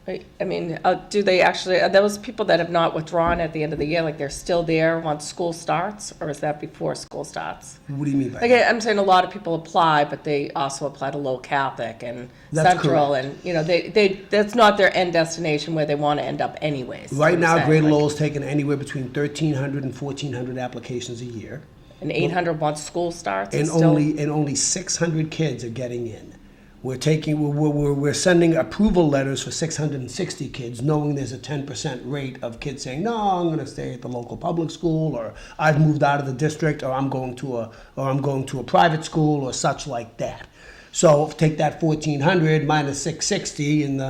I mean, do they actually, are those people that have not withdrawn at the end of the year, like they're still there once school starts, or is that before school starts? What do you mean by Like, that? I'm saying a lot of people apply, but they also apply to Lowell Catholic and That's Central, correct. and, that's not their end destination where they want to end up anyways. Right I'm now, saying, Greater like, Lowell's taking anywhere between 1,300 and 1,400 applications a year. And 800 once school starts, And is still. only 600 kids are getting in. We're sending approval letters for 660 kids, knowing there's a 10% rate of kids saying, no, I'm going to stay at the local public school, or I've moved out of the district, or I'm going to a private school, or such like that. So take that 1,400 minus 660, and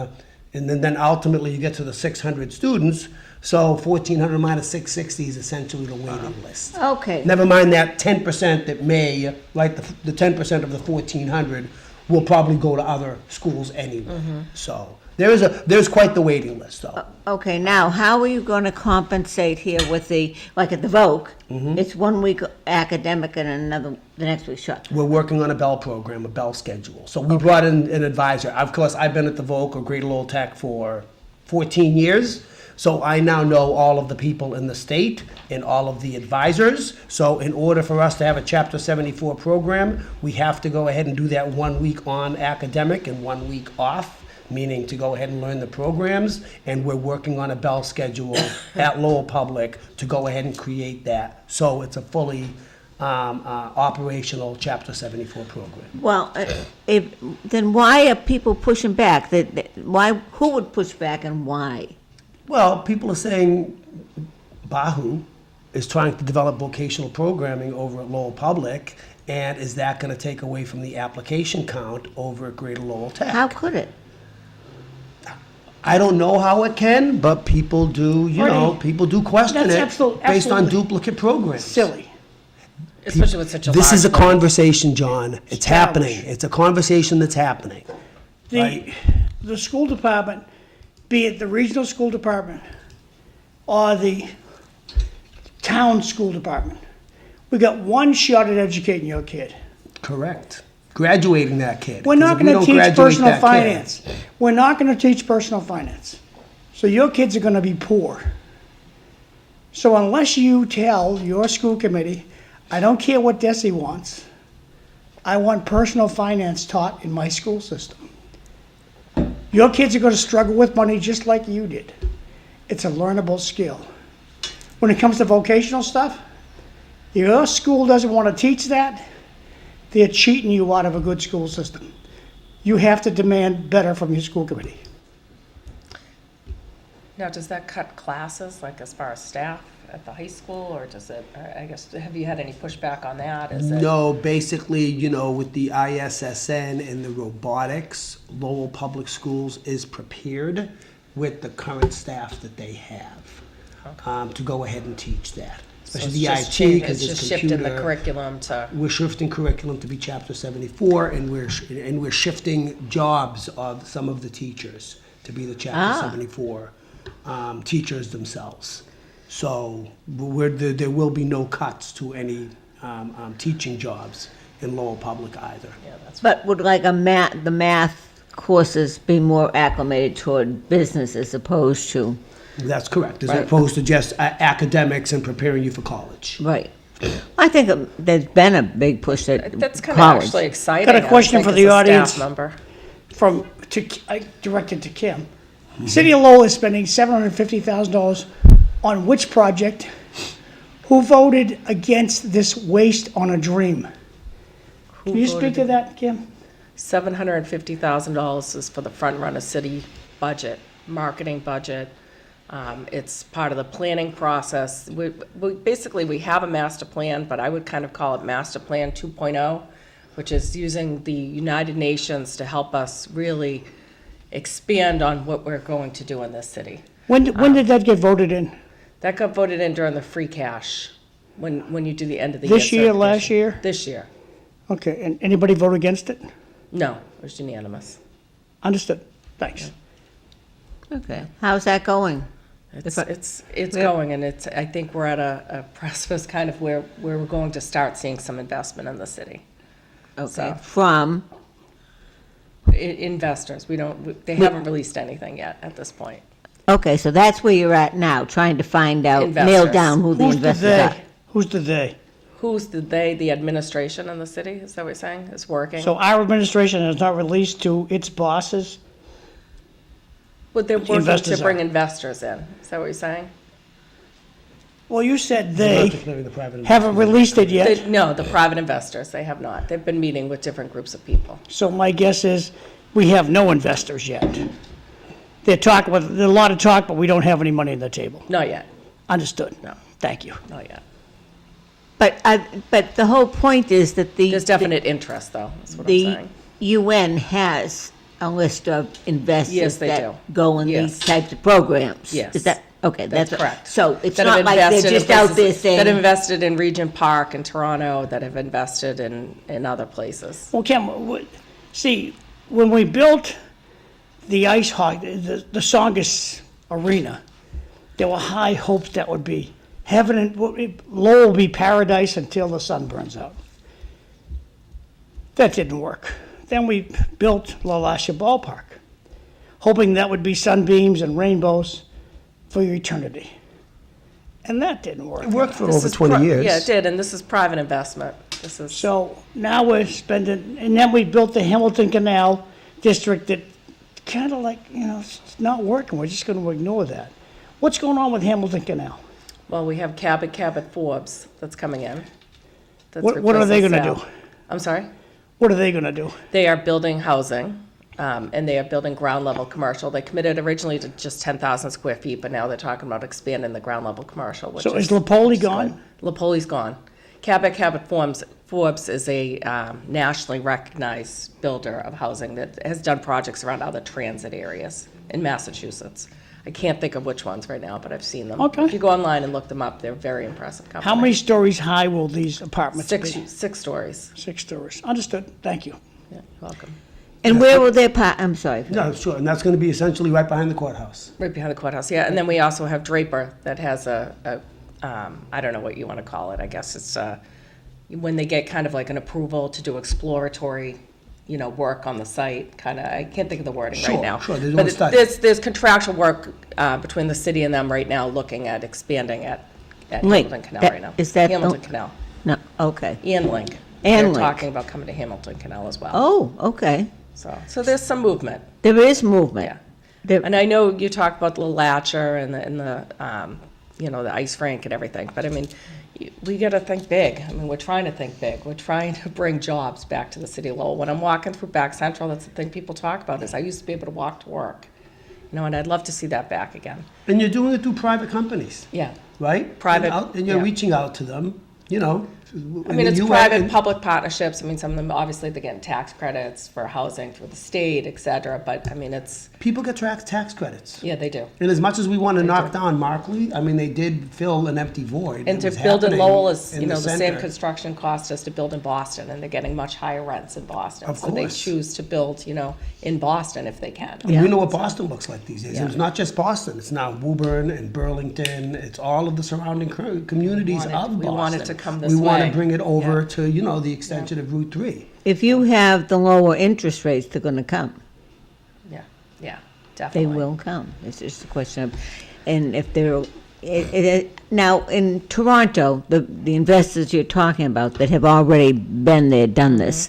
then ultimately you get to the 600 students. So 1,400 minus 660 is essentially the waiting list. okay, Never mind that 10% that may, like the 10% of the 1,400, will probably go to other schools anyway. So there's quite the waiting list, though. okay. Now, how are you going to compensate here with like at the Voc? It's 1 week academic and the next week short. We're working on a Bell program, a Bell schedule. So we brought in an advisor. Of course, I've been at the Voc or Greater Lowell Tech for 14 years. So I now know all of the people in the state and all of the advisors. So in order for us to have a Chapter 74 program, we have to go ahead and do that 1 week on academic and 1 week off, meaning to go ahead and learn the programs. And we're working on a Bell schedule at Lowell Public to go ahead and create that. So it's a fully operational Chapter 74 program. Well, then why are people pushing back? Who would push back and why? Well, people are saying Bahou is trying to develop vocational programming over at Lowell Public, and is that going to take away from the application count over at Greater Lowell Tech? How could it? I don't know how it can, but people do, Bernie, people do question that's it absolutely based on duplicate programs. Silly. Especially with such a This is a large number. conversation, John. It's happening. It's a conversation that's happening. The school department, be it the regional school department or the town school department, we got one shot at educating your kid. Correct. Graduating that kid. We're 'Cause not if we gonna don't teach graduate personal that kid- finance. We're not gonna teach personal finance. So your kids are gonna be poor. So unless you tell your school committee, I don't care what Desi wants, I want personal finance taught in my school system. Your kids are gonna struggle with money just like you did. It's a learnable skill. When it comes to vocational stuff, your school doesn't wanna teach that, they're cheating you out of a good school system. You have to demand better from your school committee. Now, does that cut classes, like as far as staff at the high school, or does it, I guess, have you had any pushback on that? Is it? No, basically, with the ISSN and the robotics, Lowell Public Schools is prepared with the current staff that they have to go ahead and teach that. So Especially it's the just IT, changing- because it's it's just shifting the computer. curriculum to, We're shifting curriculum to be Chapter 74, and we're shifting jobs of some of the teachers to be the Chapter 74 teachers themselves. So there will be no cuts to any teaching jobs in Lowell Public either. yeah, that's. But would like the math courses be more acclimated toward business as opposed to, That's correct, as Right. opposed to just academics and preparing you for college. right? I think there's been a big push at That's kind of college. actually exciting. Got a I would question think, for as the a staff audience. member. I directed to Kim. City of Lowell is spending $750,000 on which project? Who voted against this waste on a dream? Can you speak to that, Kim? $750,000 is for the front runner city budget, marketing budget. It's part of the planning process. Basically, we have a master plan, but I would kind of call it Master Plan 2.0, which is using the United Nations to help us really expand on what we're going to do in this city. When did that get voted in? That got voted in during the free cash, when you do the end of the year. This year, last certification. year? This year. Okay, and anybody vote against it? No, it was unanimous. Understood. Thanks. Okay, how's that going? It's Yeah. going, and I think we're at a precipice kind of where we're going to start seeing some investment in the city. Okay, So- from, Investors, they haven't released anything yet at this point. okay, so that's where you're at now, trying to find out, nail Investors. down who the Who's the investors are. they? Who's the they? Who's the administration in the city, is that what you're saying, is working? So our administration has not released to its bosses? But they're working investors to bring are. investors in, is that what you're saying? Well, you said Not they declaring the private haven't released it yet. No, the private investors, they have not. They've been meeting with different groups of people. So my guess is we have no investors yet. They're talking, there's a lot of talk, but we don't have any money on the table. Not yet, Understood. No. Thank you. not yet. But the whole point is that There's definite interest, though, that's what I'm the saying. UN has a list of investors Yes, they that do. go in Yes. these types of programs. Yes. Is that, okay, That's that's. correct. So it's That have not like they're invested in just out there places- That have saying, invested in Regent Park in Toronto, that have invested in other places. Well, Kim, see, when we built the ice hockey, the Songus Arena, there were high hopes that would be heaven and, Lowell will be paradise until the sun burns out. That didn't work. Then we built LaLasha Ballpark, hoping that would be sunbeams and rainbows for eternity. And that didn't work. It worked for This over is 20 years. Yeah, it did, and this is private investment. This is, So now we're spending, and then we built the Hamilton Canal District that kind of like, it's not working. We're just going to ignore that. What's going on with Hamilton Canal? well, we have Cabot Forbes that's coming in. That's What are they replacing gonna Sal. do? I'm sorry? What are they going to do? They are building housing, and they are building ground level commercial. They committed originally to just 10,000 square feet, but now they're talking about expanding the ground level commercial, which So is which Lapoli good. gone? Lapoli's gone. Cabot Forbes is a nationally recognized builder of housing that has done projects around other transit areas in Massachusetts. I can't think of which ones right now, but I've seen them. Okay. If you go online and look them up, they're very impressive company. How many stories high will these apartments be? Six stories. 6 stories. Understood. Thank you. Yeah, you're welcome. And where will their I'm sorry. No, sure, and that's gonna be essentially right behind the courthouse. Right behind the courthouse, yeah. And then we also have Draper that has I don't know what you want to call it. I guess it's when they get kind of like an approval to do exploratory, work on the site. Kind of, I can't think of the wording Sure, right now. sure, they're doing But a study. there's contractual work between the city and them right now, looking at expanding at Link. Hamilton Canal That- right now. is that the- Hamilton Canal No, okay. and Link. And They're Link. talking about coming to Hamilton Canal as well. Oh, okay. So there's some movement. There is movement. Yeah. There- And I know you talked about the Latcher and the the ice rink and everything, but I mean, we got to think big. I mean, we're trying to think big. We're trying to bring jobs back to the city of Lowell. When I'm walking through Back Central, that's the thing people talk about is I used to be able to walk to work, and I'd love to see that back again. And you're doing it through private companies, Yeah. right? Private, And you're yeah. reaching out to them, I mean, it's private-public partnerships. I mean, some of them, obviously, they're getting tax credits for housing through the state, et cetera, but I mean, People get tax credits. yeah, they do. And as much as we want to knock down Markley, I mean, they did fill an empty void. And that to was build in happening Lowell is, in the same center. construction cost as to build in Boston, and they're getting much higher rents in Boston. Of So they course. choose to build, in Boston if they can. And we know what Boston looks like these days. Yeah. And it's not just Boston. It's now Woburn and Burlington. It's all of the surrounding communities of Boston. We want it to come this We want way. to bring it over Yeah. to, the extension of Route 3. If you have the lower interest rates, they're going to come. Yeah, They definitely. will come. It's just a question of, and if they're, now in Toronto, the investors you're talking about that have already been there, done this,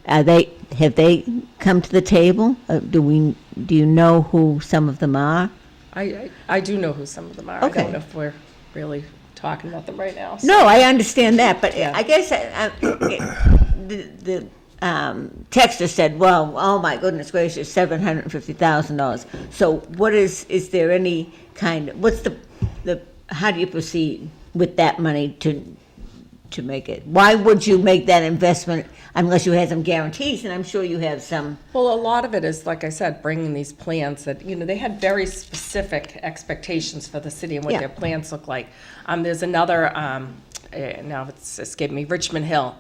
have they come to the table? Do you know who some of them are? I do know who some of them are. Okay. I don't know if we're really talking about them right now. so- No, I understand that, but Yeah. I guess the texter said, well, oh my goodness gracious, $750,000. So what is there any what's how do you proceed with that money to make it? Why would you make that investment unless you had some guarantees, and I'm sure you have some. Well, a lot of it is, like I said, bringing these plans that, they had very specific expectations for the city and what Yeah. their plans look like. There's another, now it's escaped me, Richmond Hill.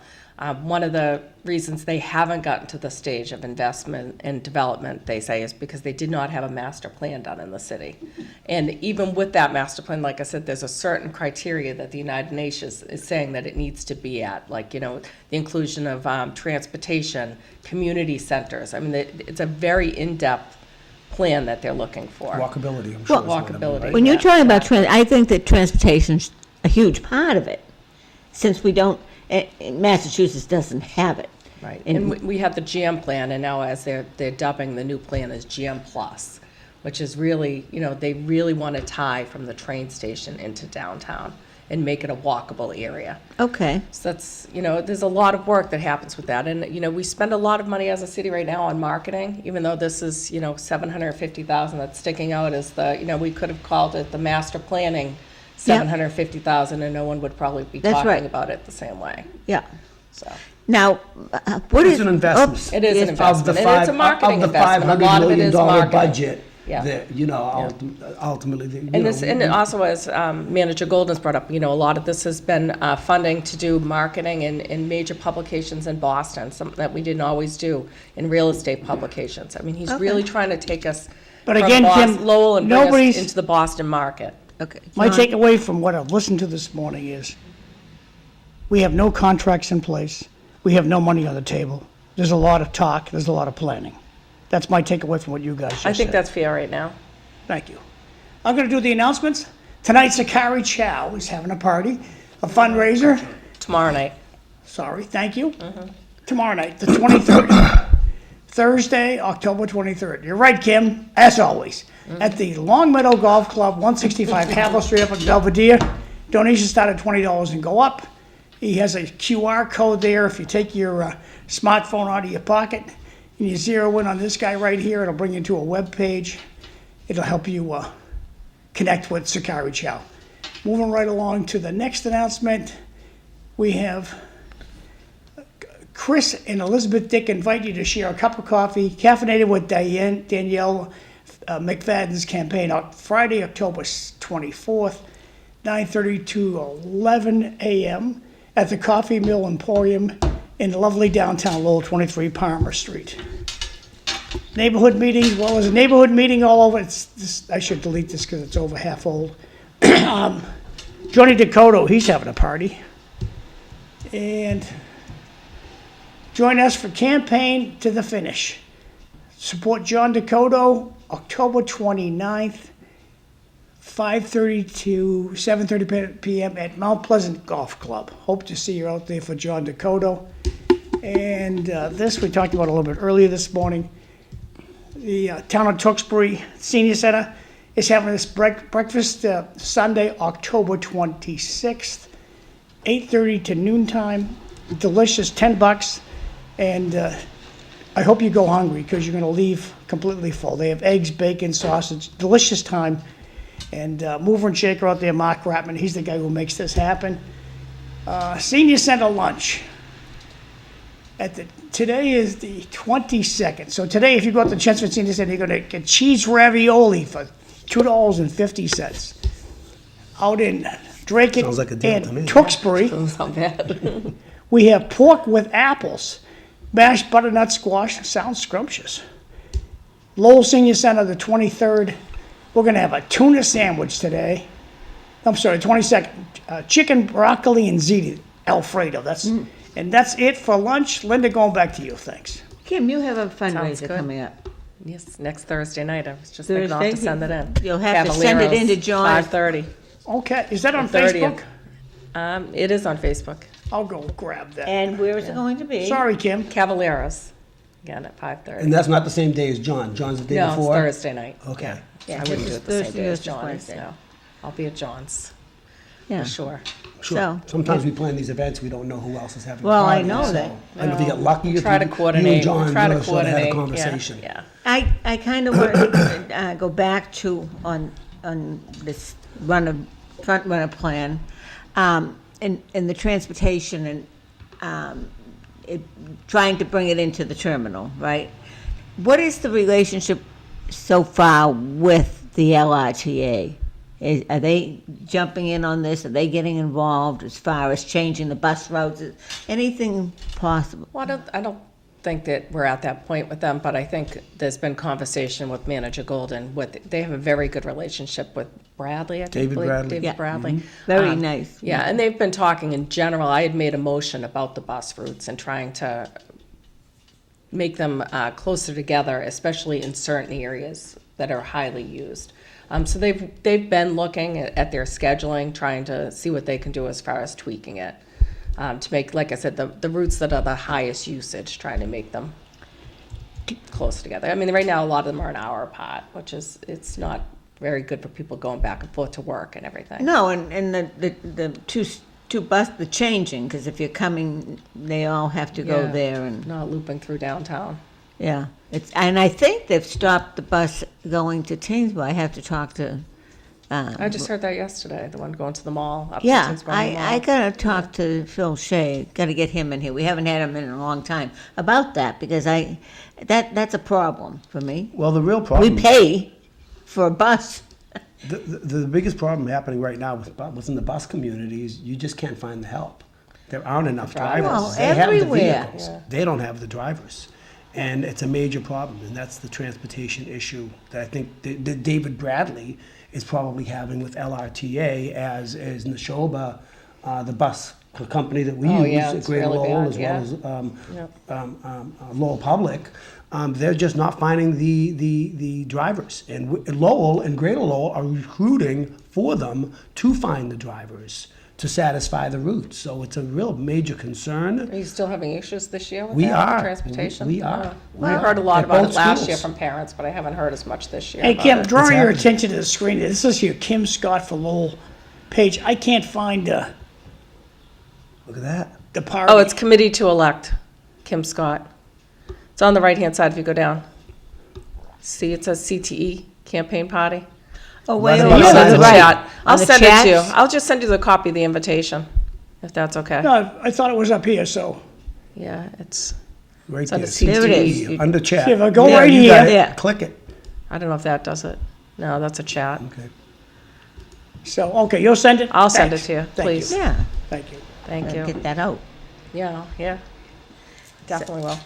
One of the reasons they haven't gotten to the stage of investment and development, they say, is because they did not have a master plan done in the city. And even with that master plan, like I said, there's a certain criteria that the United Nations is saying that it needs to be at, like, the inclusion of transportation, community centers. I mean, it's a very in-depth plan that they're looking for. Walkability, I'm sure. is one of them, walkability. right? When you're Yeah, talking about I think that transportation's a huge part of it, since we don't, Massachusetts doesn't have it. Right, And- and we have the GM plan, and now as they're dubbing the new plan as GM Plus, which is really, they really want to tie from the train station into downtown and make it a walkable area. Okay. So that's, there's a lot of work that happens with that, and, we spend a lot of money as a city right now on marketing, even though this is, $750,000 that's sticking out as we could have called it the master planning, $750,000, and no one would probably be That's right. talking about it the same way, Yeah. so. Now, what It's is? an investment. Oops. It is an Yes. investment, and it's a marketing investment. A lot of it is $500 million marketing. budget Yeah. that, ultimately, And also, as Manager Golden's brought up, a lot of this has been funding to do marketing in major publications in Boston, something that we didn't always do in real estate publications. I mean, he's really trying to take us But from again, Kim, Lowell and bring us nobody's- into the Boston market. Okay. My John? takeaway from what I've listened to this morning is we have no contracts in place. We have no money on the table. There's a lot of talk. There's a lot of planning. That's my takeaway from what you guys just said. I think that's fair right now. Thank you. I'm going to do the announcements. Tonight, Sakari Chow is having a party, a fundraiser. Tomorrow night. Sorry, thank you. Tomorrow night, the 23rd. Thursday, October 23rd. You're right, Kim, as always. At the Long Meadow Golf Club, 165 Havel Street up in Belvedere. Donations start at $20 and go up. He has a QR code there. If you take your smartphone out of your pocket and you zero in on this guy right here, it'll bring you to a web page. It'll help you connect with Sakari Chow. Moving right along to the next announcement, we have Chris and Elizabeth Dick invite you to share a cup of coffee, caffeinated with Danielle McFadden's campaign on Friday, October 24th, 9:30 to 11 a.m. at the Coffee Mill Emporium in lovely downtown Lowell, 23 Palmer Street. Neighborhood meetings, well, there's a neighborhood meeting all over. I should delete this because it's over half old. Johnny Dakota, he's having a party. And join us for Campaign to the Finish. Support John Dakota, October 29th, 5:30 to 7:30 p.m. at Mount Pleasant Golf Club. Hope to see you out there for John Dakota. And this we talked about a little bit earlier this morning. The town of Tewksbury Senior Center is having this breakfast Sunday, October 26th, 8:30 to noontime. Delicious, $10. And I hope you go hungry because you're going to leave completely full. They have eggs, bacon, sausage, delicious time. And mover and shaker out there, Mark Ratman, he's the guy who makes this happen. Senior Center lunch. Today is the 22nd. So today, if you go out to Chester Senior Center, you're going to get cheese ravioli for $2.50. Out in Drake Sounds like a deal to me. and Tewksbury, It's not bad. we have pork with apples, mashed butternut squash. Sounds scrumptious. Lowell Senior Center, the 23rd. We're going to have a tuna sandwich today. I'm sorry, 22nd. Chicken, broccoli, and ziti Alfredo. And that's it for lunch. Linda, going back to you. Thanks. Kim, you have a Sounds fundraiser good. coming up. Yes, next Thursday night. I was just thinking I'll have to Thursday? send it in. You'll have to send it in to John. 5:30. Okay, is that on 30th. Facebook? It is on Facebook. I'll go grab that. And where is it going to be? Sorry, Kim. Cavalieros, again at 5:30. And that's not the same day as John. John's the day No, it's before? Thursday night. Okay. Yeah, I wouldn't do it the same Thursday day as versus John's, Wednesday. no. I'll be at John's, Yeah. for sure. Sure. So- Sometimes we plan these events, we don't know who else is having a Well, I party, know so that. I don't know if you get lucky if Try to you and coordinate, John try to really sort of had a coordinate, yeah, conversation. yeah. I kind of want to go back to on this front runner plan, and the transportation and trying to bring it into the terminal, right? What is the relationship so far with the LRTA? Are they jumping in on this? Are they getting involved as far as changing the bus routes? Anything possible? Well, I don't think that we're at that point with them, but I think there's been conversation with Manager Golden. They have a very good relationship with Bradley, I think. David Bradley. David Yeah. Bradley. Very nice. Yeah, and they've been talking in general. I had made a motion about the bus routes and trying to make them closer together, especially in certain areas that are highly used. So they've been looking at their scheduling, trying to see what they can do as far as tweaking it. To make, like I said, the routes that are the highest usage, trying to make them close together. I mean, right now, a lot of them are an hour apart, which it's not very good for people going back and forth to work and everything. No, and the two bus, the changing, because if you're coming, they all have to go Yeah, there and, not looping through downtown. yeah. And I think they've stopped the bus going to Tewksbury. I have to talk to, I just heard that yesterday, the one going to the mall, up to yeah, Tewksbury I Mall. gotta talk to Phil Shea, gotta get him in here. We haven't had him in a long time about that, because that's a problem for me. Well, the real We problem, pay for a bus. the biggest problem happening right now within the bus community is you just can't find the help. There aren't enough drivers. Well, They have the everywhere. vehicles. Yeah. They don't have the drivers. And it's a major problem, and that's the transportation issue that I think that David Bradley is probably having with LRTA as Neshoba, the bus company that we Oh, use yeah, at it's Greater really Lowell, bad, as yeah. well as Lowell Public. They're just not finding the drivers. And Lowell and Greater Lowell are recruiting for them to find the drivers to satisfy the routes. So it's a real major concern. Are you still having issues this year with We that, are. transportation? We are. Yeah. We I are. heard a lot At about both it last year schools. from parents, but I haven't heard as much this year. Hey, about Kim, it. drawing your happening. attention to the screen. This is your Kim Scott for Lowell page. I can't find Look at that. the party. Oh, it's committee to elect Kim Scott. It's on the right-hand side if you go down. See, it says CTE, campaign party. Oh, Right wait, above oh, the yeah, sign. that's Right. right. I'll On the send it to you. chats? I'll just send you the copy of the invitation, if that's okay. No, I thought it was up here, so. Yeah, it's, Right It's on there. the There it is. Under chat. See, if I go Yeah, right you got here- it. Yeah. Click it. I don't know if that does it. No, that's a chat. Okay. So, okay, you'll send it? I'll send it Thanks. to you, Thank please. Yeah, Thank you. Thank you. get that out. Yeah, yeah. Definitely will.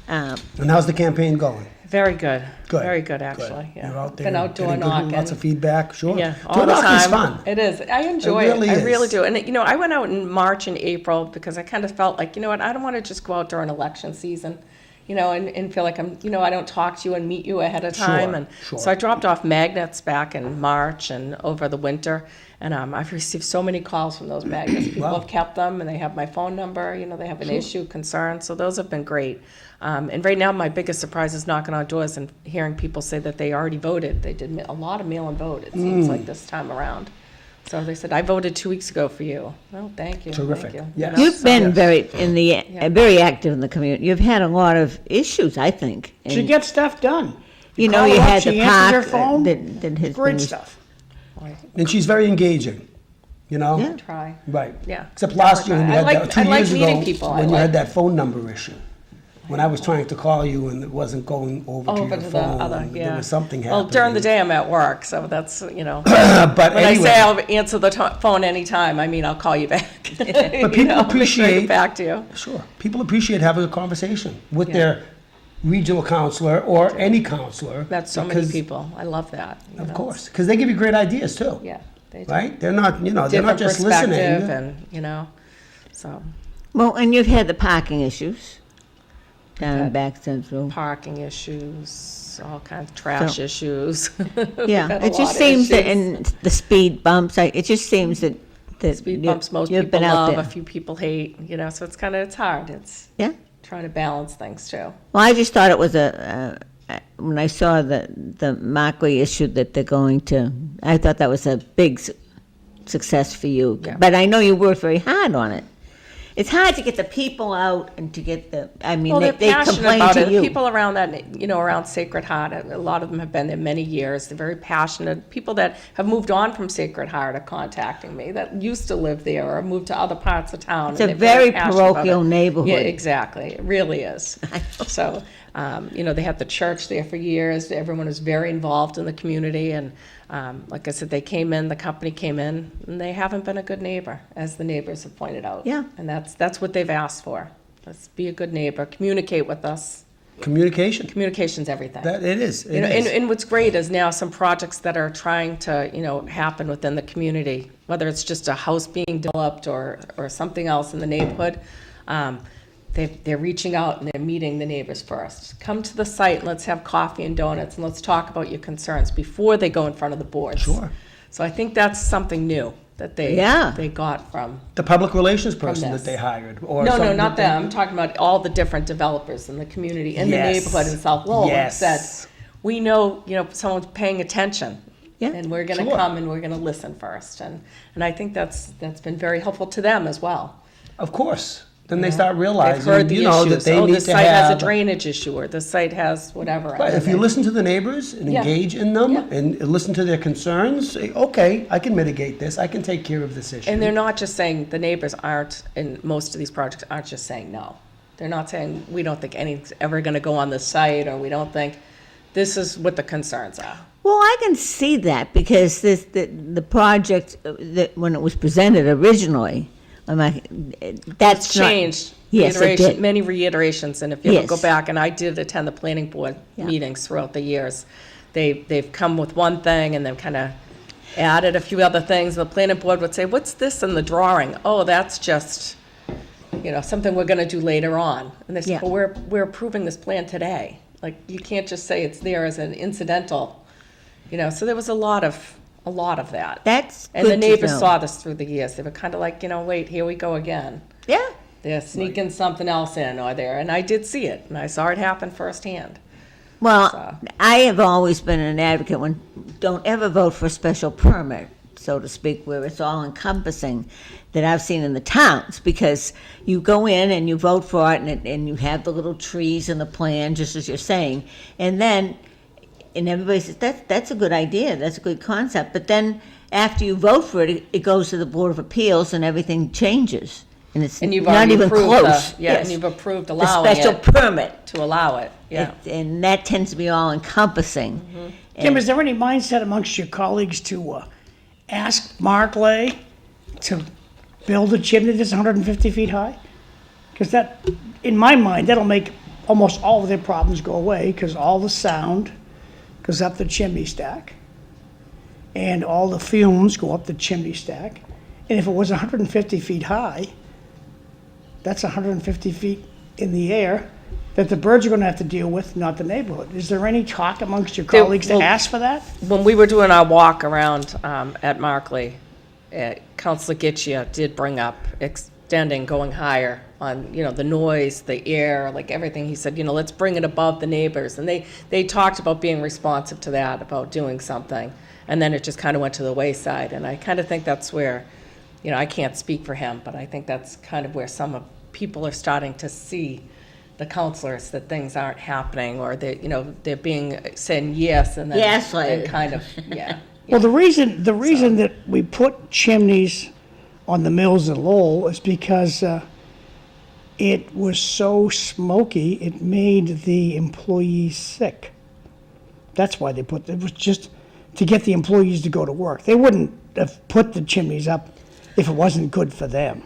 And how's the campaign going? Very good. Good. Very good, actually. Yeah. You're out there. Been out door getting good- knocking. Lots of feedback, sure. Yeah, Door all the knocking's time. fun. It is. I enjoy it. really I really is. do. And you know, I went out in March and April because I kind of felt like, you know what, I don't want to just go out during election season, you know, and feel like I'm, you know, I don't talk to you and meet you ahead of time. Sure, And sure. so I dropped off magnets back in March and over the winter. And I've received so many calls from those magnets. People Wow. have kept them and they have my phone number, you know, they have an issue, concern. So those have been great. And right now, my biggest surprise is knocking on doors and hearing people say that they already voted. They did a lot of mail-in vote, it seems like, this time around. So they said, I voted 2 weeks ago for you. Well, thank you. Terrific. Thank you. Yes. You've so- been very active in the community. You've had a lot of issues, I think. She And, gets stuff done. you know, call you her up, had she the answers her park phone. that has Great been stuff. And she's very engaging, you know? Yeah. Try. Right. Yeah. Except last year when you I had like- that, 2 I like years meeting ago, people. I when you had like- that phone number issue. When I was trying to call you and it wasn't going over to Over your to the phone. other, yeah. There was something happening. Well, during the day, I'm at work, so that's, you know. But When anyway. I say I'll answer the phone anytime, I mean, I'll call you back. But people appreciate- Get back to you. Sure. People appreciate having a conversation with their regional counselor or any counselor. That's so many because- people. I love that. you Of know. course, because they give you great ideas too. Yeah. They do. Right? They're not, they're not Different just perspective listening. and, you know, so Well, and you've had the parking issues down in Back Central. parking issues, all kinds of trash issues. We've Yeah, had a it lot just of seems that, issues. and the speed bumps, it just seems that Speed you- bumps most you've people been out love, there. a few people hate, you know, so it's hard. It's Yeah. trying to balance things too. Well, I just thought it was when I saw the Markway issue that they're going to, I thought that was a big success for you. Yeah. But I know you worked very hard on it. It's hard to get the people out and to get I mean, Well, they they're passionate complain about to it. you. People around that, you know, around Sacred Heart, a lot of them have been there many years. They're very passionate. People that have moved on from Sacred Heart are contacting me that used to live there or moved to other parts of town. It's and a they're very passionate about parochial it. neighborhood. Yeah, exactly. It really is. So, you know, they had the church there for years. Everyone was very involved in the community. And like I said, they came in, the company came in, and they haven't been a good neighbor, as the neighbors have pointed out. Yeah. And that's what they've asked for. Let's be a good neighbor, communicate with us. Communication. Communication's everything. That it is. It You know, is. and what's great is now some projects that are trying to, you know, happen within the community, whether it's just a house being developed or something else in the neighborhood, they're reaching out and they're meeting the neighbors first. Come to the site, and let's have coffee and donuts, and let's talk about your concerns before they go in front of the boards. Sure. So I think that's something new that they got from. The public relations person this. that they hired, or No, something not that them. I'm talking about all the different developers in the community, in Yes. the neighborhood in South Lowell. Yes. Said, we know, you know, someone's paying attention. Yeah. And we're gonna Sure. come and we're gonna listen first. And I think that's been very helpful to them as well. Of course. Then they start They've realizing, heard the you know, that issues. they Oh, need this to site has a have. drainage issue, or this site has whatever. Right, And if you they- listen to the neighbors and Yeah. engage in them Yeah. and listen to their concerns, say, okay, I can mitigate this, I can take care of this issue. And they're not just saying, the neighbors aren't, in most of these projects, aren't just saying no. They're not saying, we don't think anything's ever gonna go on this site, or we don't think, this is what the concerns are. Well, I can see that because the project that when it was presented originally, that's not Changed. Yes, it Reiteration- did. Many reiterations, and if you ever go Yes. back, and I did attend the planning board Yeah. meetings throughout the years, they've come with one thing and then kind of added a few other things. The planning board would say, what's this in the drawing? Oh, that's just, you know, something we're gonna do later on. And they Yeah. said, well, we're approving this plan today. Like, you can't just say it's there as an incidental, you know, so there was a lot of that. That's And the good to neighbors know. saw this through the years. They were kind of like, you know, wait, here we go again. Yeah. They're sneaking something else in or there, and I did see it, and I saw it happen firsthand. Well, So- I have always been an advocate when, don't ever vote for a special permit, so to speak, where it's all encompassing, that I've seen in the towns, because you go in and you vote for it, and you have the little trees in the plan, just as you're saying, and then, and everybody says, that's a good idea, that's a good concept, but then after you vote for it, it goes to the Board of Appeals and everything changes. And it's And you've not already even approved close. Yeah, Yes. and you've approved The allowing special it permit. to allow it, yeah. And that tends to be all encompassing. Kim, is there any mindset amongst your colleagues to ask Mark Lay to build a chimney that's 150 feet high? Because that, in my mind, that'll make almost all of their problems go away, because all the sound goes up the chimney stack, and all the fumes go up the chimney stack. And if it was 150 feet high, that's 150 feet in the air that the birds are going to have to deal with, not the neighborhood. Is there any talk amongst your colleagues to well- ask for that? When we were doing our walk around at Markley, Councilor Gitchia did bring up extending, going higher on, the noise, the air, like everything. He said, let's bring it above the neighbors. And they talked about being responsive to that, about doing something. And then it just kind of went to the wayside. And I kind of think that's where, I can't speak for him, but I think that's kind of where some of people are starting to see the counselors, that things aren't happening, or they're saying yes and then Gaslighted. and kind of, yeah. Well, the reason that we put chimneys on the mills in Lowell is because it was so smoky, it made the employees sick. That's why it was just to get the employees to go to work. They wouldn't have put the chimneys up if it wasn't good for them.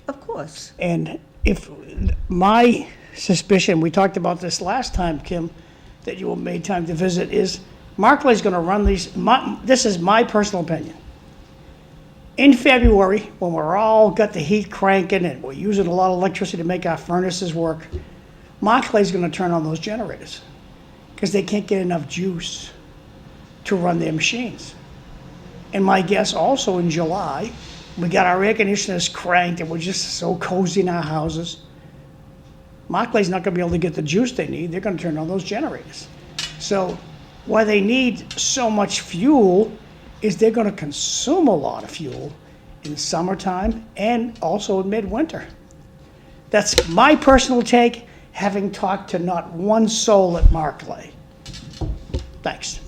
Of course. And if my suspicion, we talked about this last time, Kim, that you made time to visit, is Markley's going to run these. This is my personal opinion. In February, when we're all got the heat cranking and we're using a lot of electricity to make our furnaces work, Markley's going to turn on those generators because they can't get enough juice to run their machines. And my guess also in July, we got our air conditioners cranked and we're just so cozy in our houses. Markley's not going to be able to get the juice they need. They're going to turn on those generators. So why they need so much fuel is they're going to consume a lot of fuel in summertime and also in midwinter. That's my personal take, having talked to not one soul at Markley. Thanks.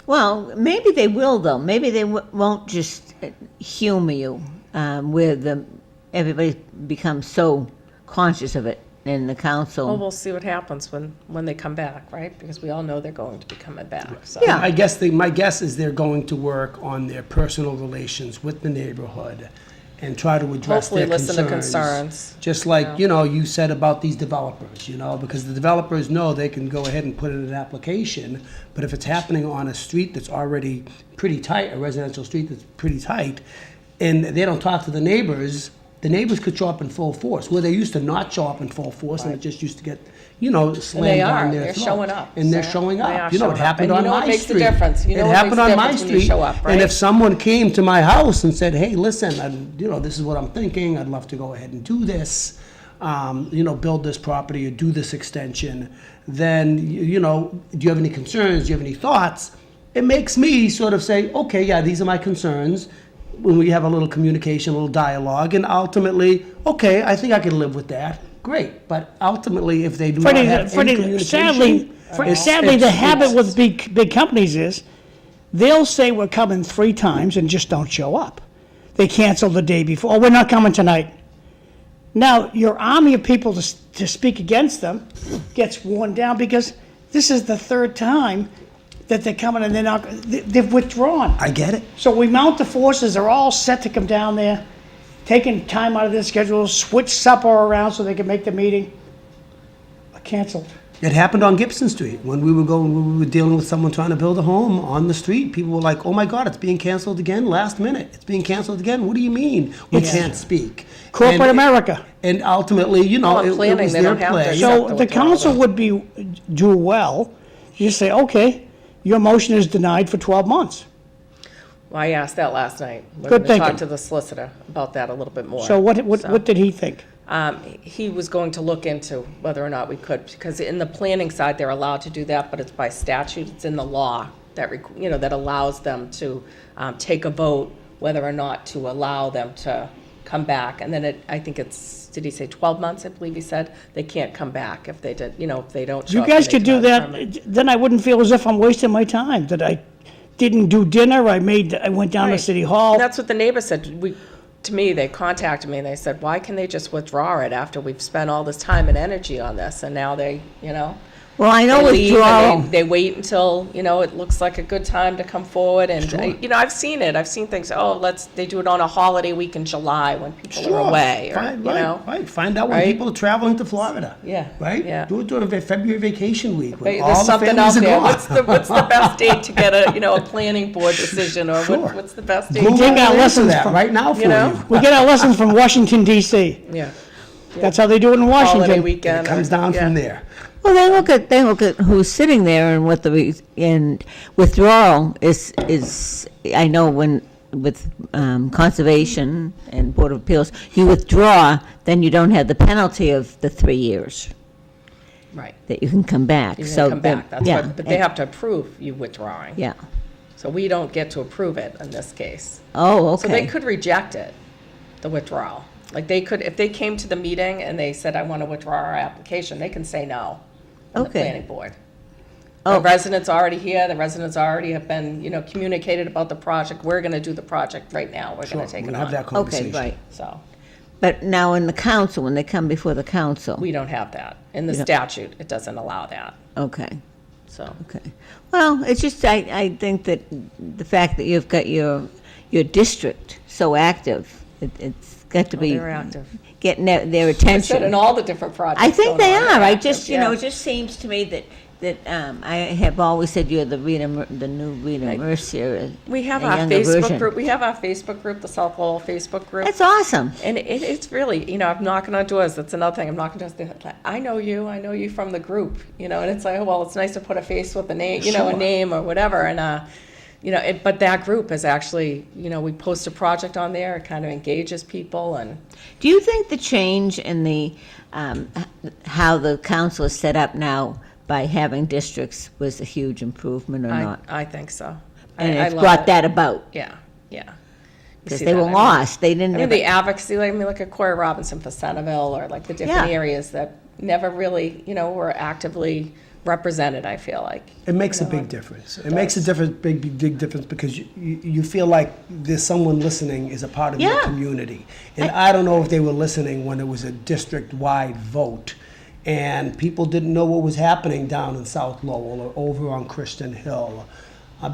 Well, maybe they will, though. Maybe they won't just humor you where everybody becomes so conscious of it in the council. Well, we'll see what happens when they come back, right? Because we all know they're going to be coming back, so. Yeah. My guess is they're going to work on their personal relations with the neighborhood and try to address Hopefully their listen to concerns. Just like, you said about these developers, because the developers know they can go ahead and put in an application, but if it's happening on a street that's already pretty tight, a residential street that's pretty tight, and they don't talk to the neighbors could show up in full force, where they used to not show up in full force, and it just used to get, slammed down their They're throat. showing up, And they're so showing they are up. It showing up. happened And on you know my what makes the street. difference? You know It what happened makes the on my difference when you street. show up, And right? if someone came to my house and said, hey, listen, this is what I'm thinking, I'd love to go ahead and do this, build this property or do this extension, then, do you have any concerns, do you have any thoughts? It makes me sort of say, okay, yeah, these are my concerns, when we have a little communication, a little dialogue, and ultimately, okay, I think I can live with that, great. But ultimately, if they do not have any communication, Sadly, the habit with big companies is they'll say we're coming 3 times and just don't show up. They cancel the day before. Oh, we're not coming tonight. Now, your army of people to speak against them gets worn down because this is the 3rd time that they're coming and they've withdrawn. I get it. So we mount the forces, they're all set to come down there, taking time out of their schedule, switch supper around so they can make the meeting. Canceled. It happened on Gibson Street when we were dealing with someone trying to build a home on the street. People were like, "Oh my God, it's being canceled again last minute. It's being canceled again. What do you mean we can't speak?" Corporate America. And ultimately, in it planning, was they their don't have to play. accept So the the withdrawal. council would do well, you just say, okay, your motion is denied for 12 months. Well, I asked that last night. We're Good going to talk thinking. to the solicitor about that a little bit more. So what did he think? He was going to look into whether or not we could, because in the planning side, they're allowed to do that, but it's by statute, it's in the law that, that allows them to take a vote whether or not to allow them to come back. And then I think it's, did he say 12 months, I believe he said? They can't come back if they did, if they don't show You up. guys and could they do deny the permit. that, then I wouldn't feel as if I'm wasting my time, that I didn't do dinner, I went down to Right. City Hall. That's what the neighbor said. to me, they contacted me and they said, why can they just withdraw it after we've spent all this time and energy on this? And now they, Well, I know they leave withdrawal. and they wait until, it looks like a good time to come forward. And, I've seen it. I've seen things, they do it on a holiday week in July when people are away. Or, Right. Find out when Right? people are traveling to Florida. Yeah, Right? yeah. Do it during February vacation week when Hey, all there's the something out families are there. gone. What's the best date to get a planning board decision, or Sure. what's the best date? Google Take our will answer lessons that from- right now for you. We get our lessons from Washington DC. Yeah, That's how they do it in holiday Washington. weekend. It comes down from there. Well, they look at who's sitting there and what and withdrawal is. I know when with conservation and Board of Appeals, you withdraw, then you don't have the penalty of the 3 years Right. that you can come back. You can So come then- back, that's yeah, what, but they have to approve you withdrawing. Yeah. So we don't get to approve it in this case. Oh, So they okay. could reject it, the withdrawal. Like they could, if they came to the meeting and they said, I want to withdraw our application, they can say no on the Okay. planning board. Oh. The residents already here, the residents already have been, communicated about the project. We're going to do the project right now. We're Sure, going to take we'll it have that on. conversation. Okay, right. So But now in the council, when they come before the council, we don't have that. In the You don't- statute, it doesn't allow that. okay. So, Okay. Well, it's just, I think that the fact that you've got your district so active, it's got to be they're active. getting their I said in attention. all the different projects. I think going they on, are. they're I active, just, yeah. it just seems to me that I have always said you're the new Rita Mercier. We have a our younger Facebook version. group. We have our Facebook group, the South Lowell Facebook group. That's awesome. And it's really, I'm knocking on doors. That's another thing. I'm knocking on doors. Like, I know you from the group, and it's like, well, it's nice to put a face with a name, a Sure. name or whatever. And, but that group is actually, we post a project on there. It kind of engages people. And Do you think the change in the how the council is set up now by having districts was a huge improvement or not? I think so. And I it's love brought it. that about Yeah, yeah. You because see they that, were I mean- lost. They didn't. I mean, ever- the advocacy, look at Corey Robinson for Centerville, or like the different Yeah. areas that never really, were actively represented, I feel like. It makes a big difference. It makes a big difference because you feel like there's someone listening is a part of your Yeah. community. And I don't know if they were listening when it was a district-wide vote and people didn't know what was happening down in South Lowell or over on Christian Hill.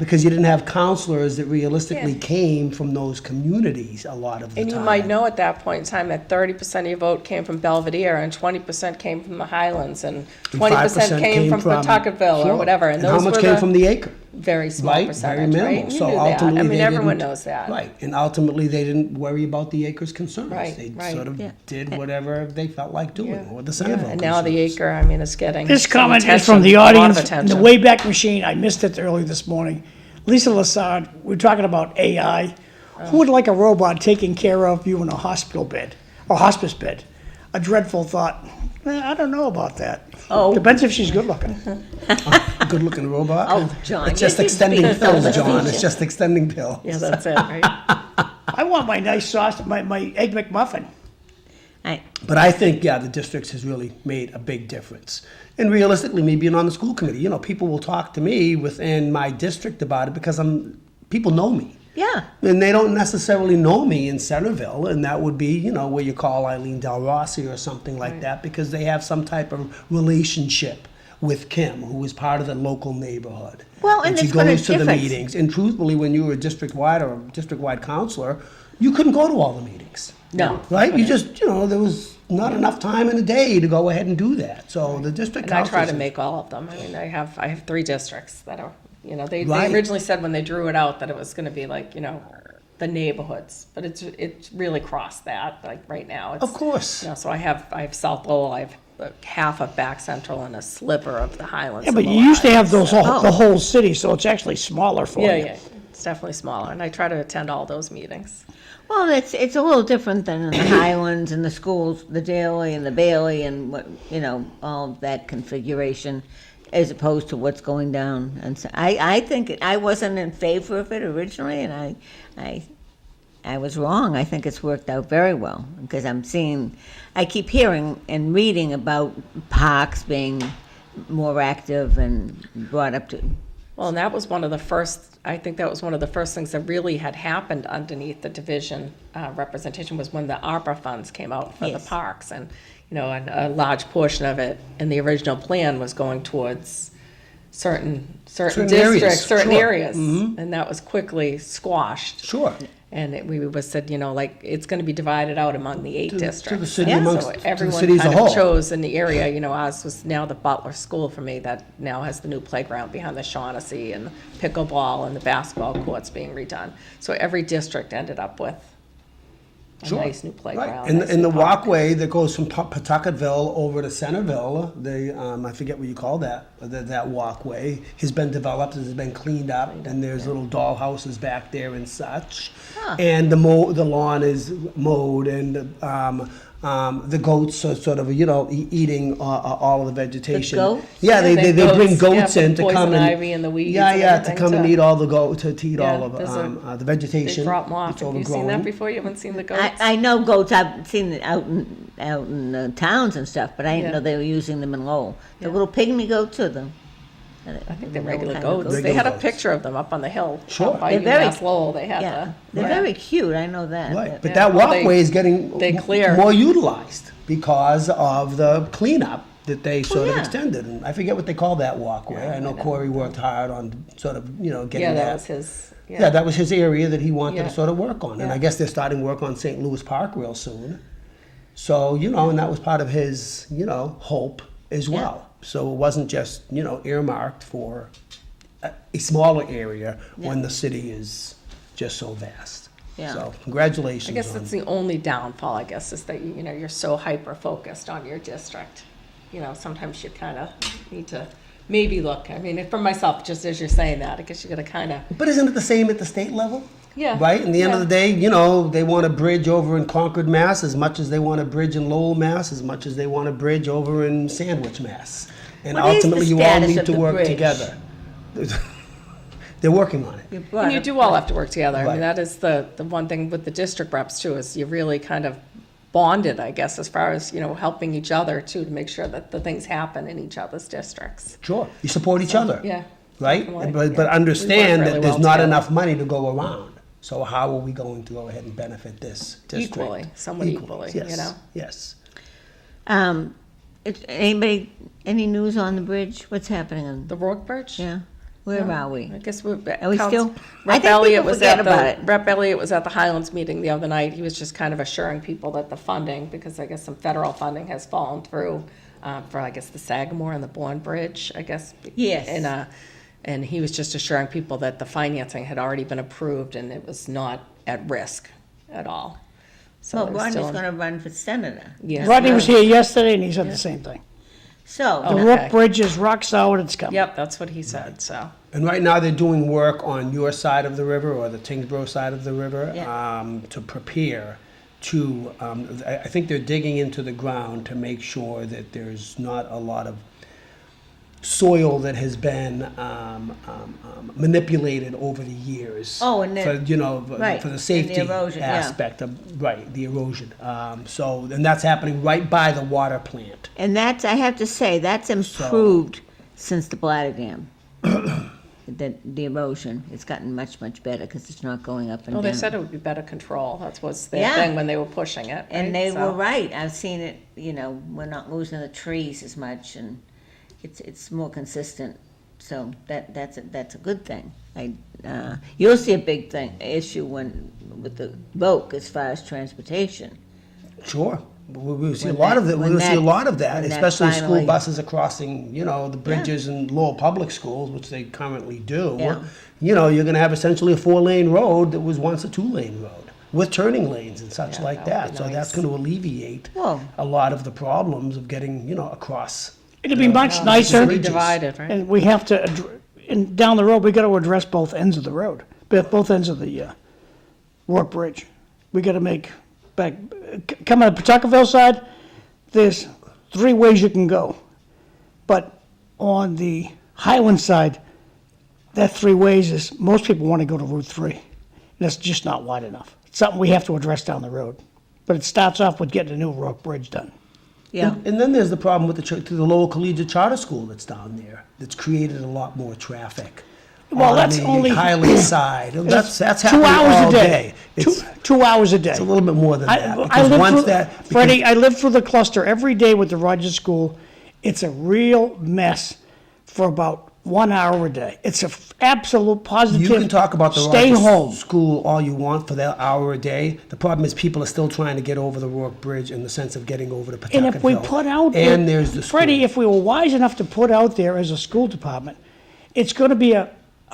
Because you didn't have counselors that realistically Yeah. came from those communities a lot of the And time. you might know at that point in time that 30% of your vote came from Belvedere, and 20% came from the Highlands, and 20% came from Pawtuckettville, Sure. or whatever. And how those much were came the from the acre? very small Right, very percentage, minimal. right? And you So knew that. ultimately, I mean, they everyone didn't- knows that. Right, and ultimately, they didn't worry about the acre's concerns. Right, They right. sort of Yeah. did whatever they felt like doing, Yeah. or the Centerville And now the concerns. acre, I mean, is getting This some comment is attention, from the a lot of audience, in the attention. Wayback Machine. I missed it early this morning. Lisa Lassard, we're talking about AI. Who would like a robot taking care of you in a hospital bed, or hospice bed? A dreadful thought. I don't know about that. Oh. Depends if she's good looking. Good-looking robot. Oh, John, It's just you're extending being pills, so John, it's facetious. just extending pills. Yeah, that's it, right? I want my nice sauce, my Egg McMuffin. But I think, yeah, the districts has really made a big difference. And realistically, me being on the school committee, people will talk to me within my district about it because people know me. Yeah. And they don't necessarily know me in Centerville, and that would be, where you call Eileen Del Rossi or something like that, because they have some type of relationship with Kim, who is part of the local neighborhood. Well, and she it's what a goes to the difference. meetings. And truthfully, when you were a district-wide or a district-wide counselor, you couldn't go to all the meetings. No. Right? You just, there was not enough time in a day to go ahead and do that. So the district And I try to councils- make all of them. I mean, I have 3 districts that are, they Right. originally said when they drew it out that it was gonna be like, the neighborhoods, but it's really crossed that, like right now. It's, Of course. So I have South Lowell, I have half of Back Central and a sliver of the Highlands. Yeah, and but you Lower used to have Highlands. the whole city, so it's actually smaller for you. Yeah, it's definitely smaller, and I try to attend all those meetings. Well, it's a little different than in the Highlands and the schools, the Daily and the Bailey and what, all of that configuration, as opposed to what's going down. And so I think I wasn't in favor of it originally, and I was wrong. I think it's worked out very well because I keep hearing and reading about parks being more active and brought up to Well, and that was one of the first, I think that was one of the first things that really had happened underneath the division representation was when the ARPA funds came out for the Yes. parks. And, and a large portion of it in the original plan was going towards certain Certain districts, areas, certain sure. areas. And that was quickly squashed. Sure. And we was said, it's going to be divided out among the 8 districts. to the city And amongst- so to the everyone city as a kind whole. of chose in the area, ours was now the Butler School for me that now has the new playground behind the Shaughnessy and the pickleball and the basketball courts being redone. So every district ended up with a Sure. nice new Right, playground. and, nice and the new park. walkway that goes from Pawtucketville over to Centerville, I forget what you call that walkway, has been developed, has been cleaned up, and there's little doll houses back there and such. And the lawn is mowed, and the goats are sort of, eating all of the vegetation. goats? Yeah, Yeah, they the bring goats, goats yeah, in for to come poison and. ivy and the weeds Yeah, and yeah, to everything come and to- eat all the to eat Yeah, all of there's the They vegetation. drop them off. It's Have you seen that overgrowing. before? You haven't seen the goats? I know goats. I've seen it out in towns and stuff, but I didn't Yeah. know they were using them in Lowell. The Yeah. little pygmy goats or them. I think they're know what regular kind of goats. goats. They had a Regular goats. picture of them up on the hill. Sure. Up by They're very- UMass Lowell, they had Yeah, the. they're very cute. I know that. Right, but Yeah, that well, they- walkway is getting they clear. more utilized because of the cleanup that they sort of yeah. extended. And I forget what they call that walkway. I know Corey worked hard on sort of, getting Yeah, that. that was his. Yeah, that was his area that he wanted Yeah. to sort of work on. And Yeah. I guess they're starting work on St. Louis Park real soon. So, and that was part of his, hope as well. So it wasn't just, earmarked for a smaller area when the city is just so vast. Yeah. So congratulations I guess on that's the only downfall, I guess, is that, you're so hyper-focused on your district. Sometimes you kind of need to maybe look, I mean, for myself, just as you're saying that, I guess you got to kind of, But isn't it the same at the state level? Yeah. Right? In the end of Yeah. the day, they want a bridge over in Concord, Mass, as much as they want a bridge in Lowell, Mass, as much as they want a bridge over in Sandwich, Mass. And What is the ultimately, you all status need of to the work bridge? together. They're working on it. and you do all have to work together. I Right. mean, that is the one thing with the district reps too, is you really kind of bonded, I guess, as far as, helping each other too, to make sure that the things happen in each other's districts. Sure. You support each other. Yeah. Right? definitely, But yeah. understand We work that really there's well not together. enough money to go around. So how are we going to go ahead and benefit this district? Equally, somewhat equally, Yes. Yes. Any news on the bridge? What's happening on? The Rourke Bridge? Yeah, where are we? I guess we're. Are we still? I Rep think Elliott people was forget at about it. the, Rep Elliott was at the Highlands meeting the other night. He was just kind of assuring people that the funding, because I guess some federal funding has fallen through, for, I guess, the Sagamore and the Bourne Bridge, I guess. Yes. And he was just assuring people that the financing had already been approved and it was not at risk at all. So Well, it was Rodney's still in- going to run for senator. Yes. Rodney was here yesterday and he said the same thing. So, The Oh. Rook Okay. Bridge is rock solid, it's coming. Yep, that's what he said, so. And right now, they're doing work on your side of the river or the Tingsboro side of the river Yeah. to prepare to, I think they're digging into the ground to make sure that there's not a lot of soil that has been manipulated over the years. Oh, and for, right, for the and the safety erosion, yeah. aspect of, right, the erosion. And that's happening right by the water plant. and I have to say, that's improved since the bladder dam. The erosion, it's gotten much, much better because it's not going up and Well, down. they said it would be better control. That's what's their Yeah. thing when they were pushing it. And right? they So- were right. I've seen it, we're not losing the trees as much and it's more consistent. So that's a good thing. You'll see a big issue with the vote as far as transportation. Sure. We'll see a When lot of that- that. when We'll see a that- lot of that, when that especially school finally- buses are crossing, the bridges in Lowell Public Schools, which they currently do. Yeah. You're going to have essentially a 4-lane road that was once a 2-lane road with turning lanes and such Yeah, like that would that. be So nice. that's going to alleviate Well- a lot of the problems of getting, across. It'd be much It's nicer, gonna be divided, right? and we have to, and down the road, we gotta address both ends of the road, both ends of the Rourke Bridge. We gotta make, coming up Pawtuckaville side, there's 3 ways you can go. But on the Highland side, that 3 ways is, most people wanna go to Route 3. And that's just not wide enough. It's something we have to address down the road. But it starts off with getting a new Rourke Bridge done. Yeah. And then there's the problem with the Lowell Collegiate Charter School that's down there, that's created a lot more traffic. Well, on that's the only- Highland side. That's 2 happening hours all a day. It's 2 hours a day. a little bit more than that. I because live once through, that, because- Freddie, I live through the cluster every day with the Rogers School. It's a real mess for about 1 hour a day. It's a absolute positive. You can talk about the Stay Rogers home. School all you want for that hour a day. The problem is people are still trying to get over the Rourke Bridge in the sense of getting over to And Pawtucket if we Hill. put out And there's the school. Freddie, if we were wise enough to put out there as a school department, it's going to be a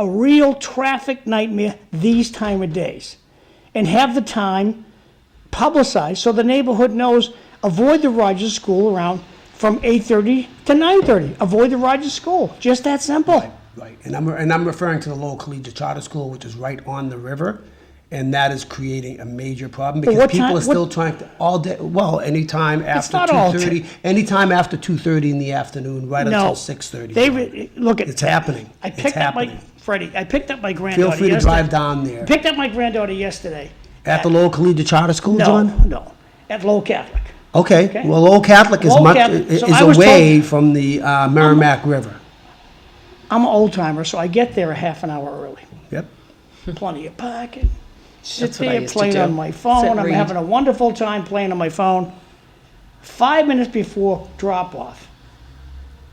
real traffic nightmare these time of days. And have the time publicized so the neighborhood knows, avoid the Rogers School around from 8:30 to 9:30. Avoid the Rogers School. Just that simple. Right, and I'm referring to the Lowell Collegiate Charter School, which is right on the river, and that is creating a major problem because what people time- are still what- trying to, all day, well, anytime after not all 2:30, anytime after 2:30 in the afternoon, right No. until 6:30. Look at. It's happening. I It's picked up my, happening. Freddie, I picked up my granddaughter Feel free to yesterday. drive down there. Picked up my granddaughter yesterday. At the Lowell Collegiate Charter School, No, John? no, at Lowell Catholic. Okay, Okay. well, Lowell Catholic is Lowell much, Catholic. So is I was away told- from the Merrimack River. I'm an old timer, so I get there a half an hour early. Yep. Plenty of parking. Sit That's what I there used to playing do. on my Sit phone. and I'm read. having a wonderful time playing on my phone. 5 minutes before drop off,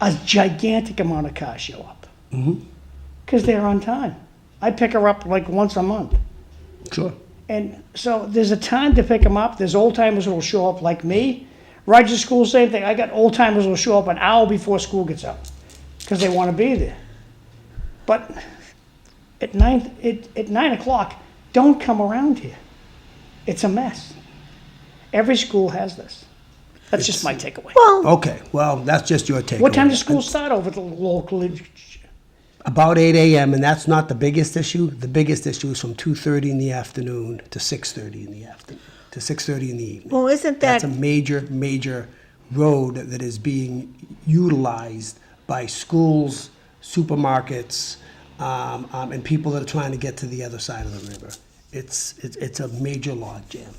a gigantic amount of cars show up. Because they're on time. I pick her up like once a month. Sure. And so there's a time to pick them up. There's old timers who will show up like me. Rogers School, same thing. I got old timers who will show up an hour before school gets out because they want to be there. But at 9 o'clock, don't come around here. It's a mess. Every school has this. That's just my takeaway. Well, Okay, well, that's just your take. What time does school start over at the local? About 8 a.m., and that's not the biggest issue. The biggest issue is from 2:30 in the afternoon to 6:30 in the afternoon, to 6:30 in the evening. well, isn't that, That's a major, major road that is being utilized by schools, supermarkets, and people that are trying to get to the other side of the river. It's a major log jam.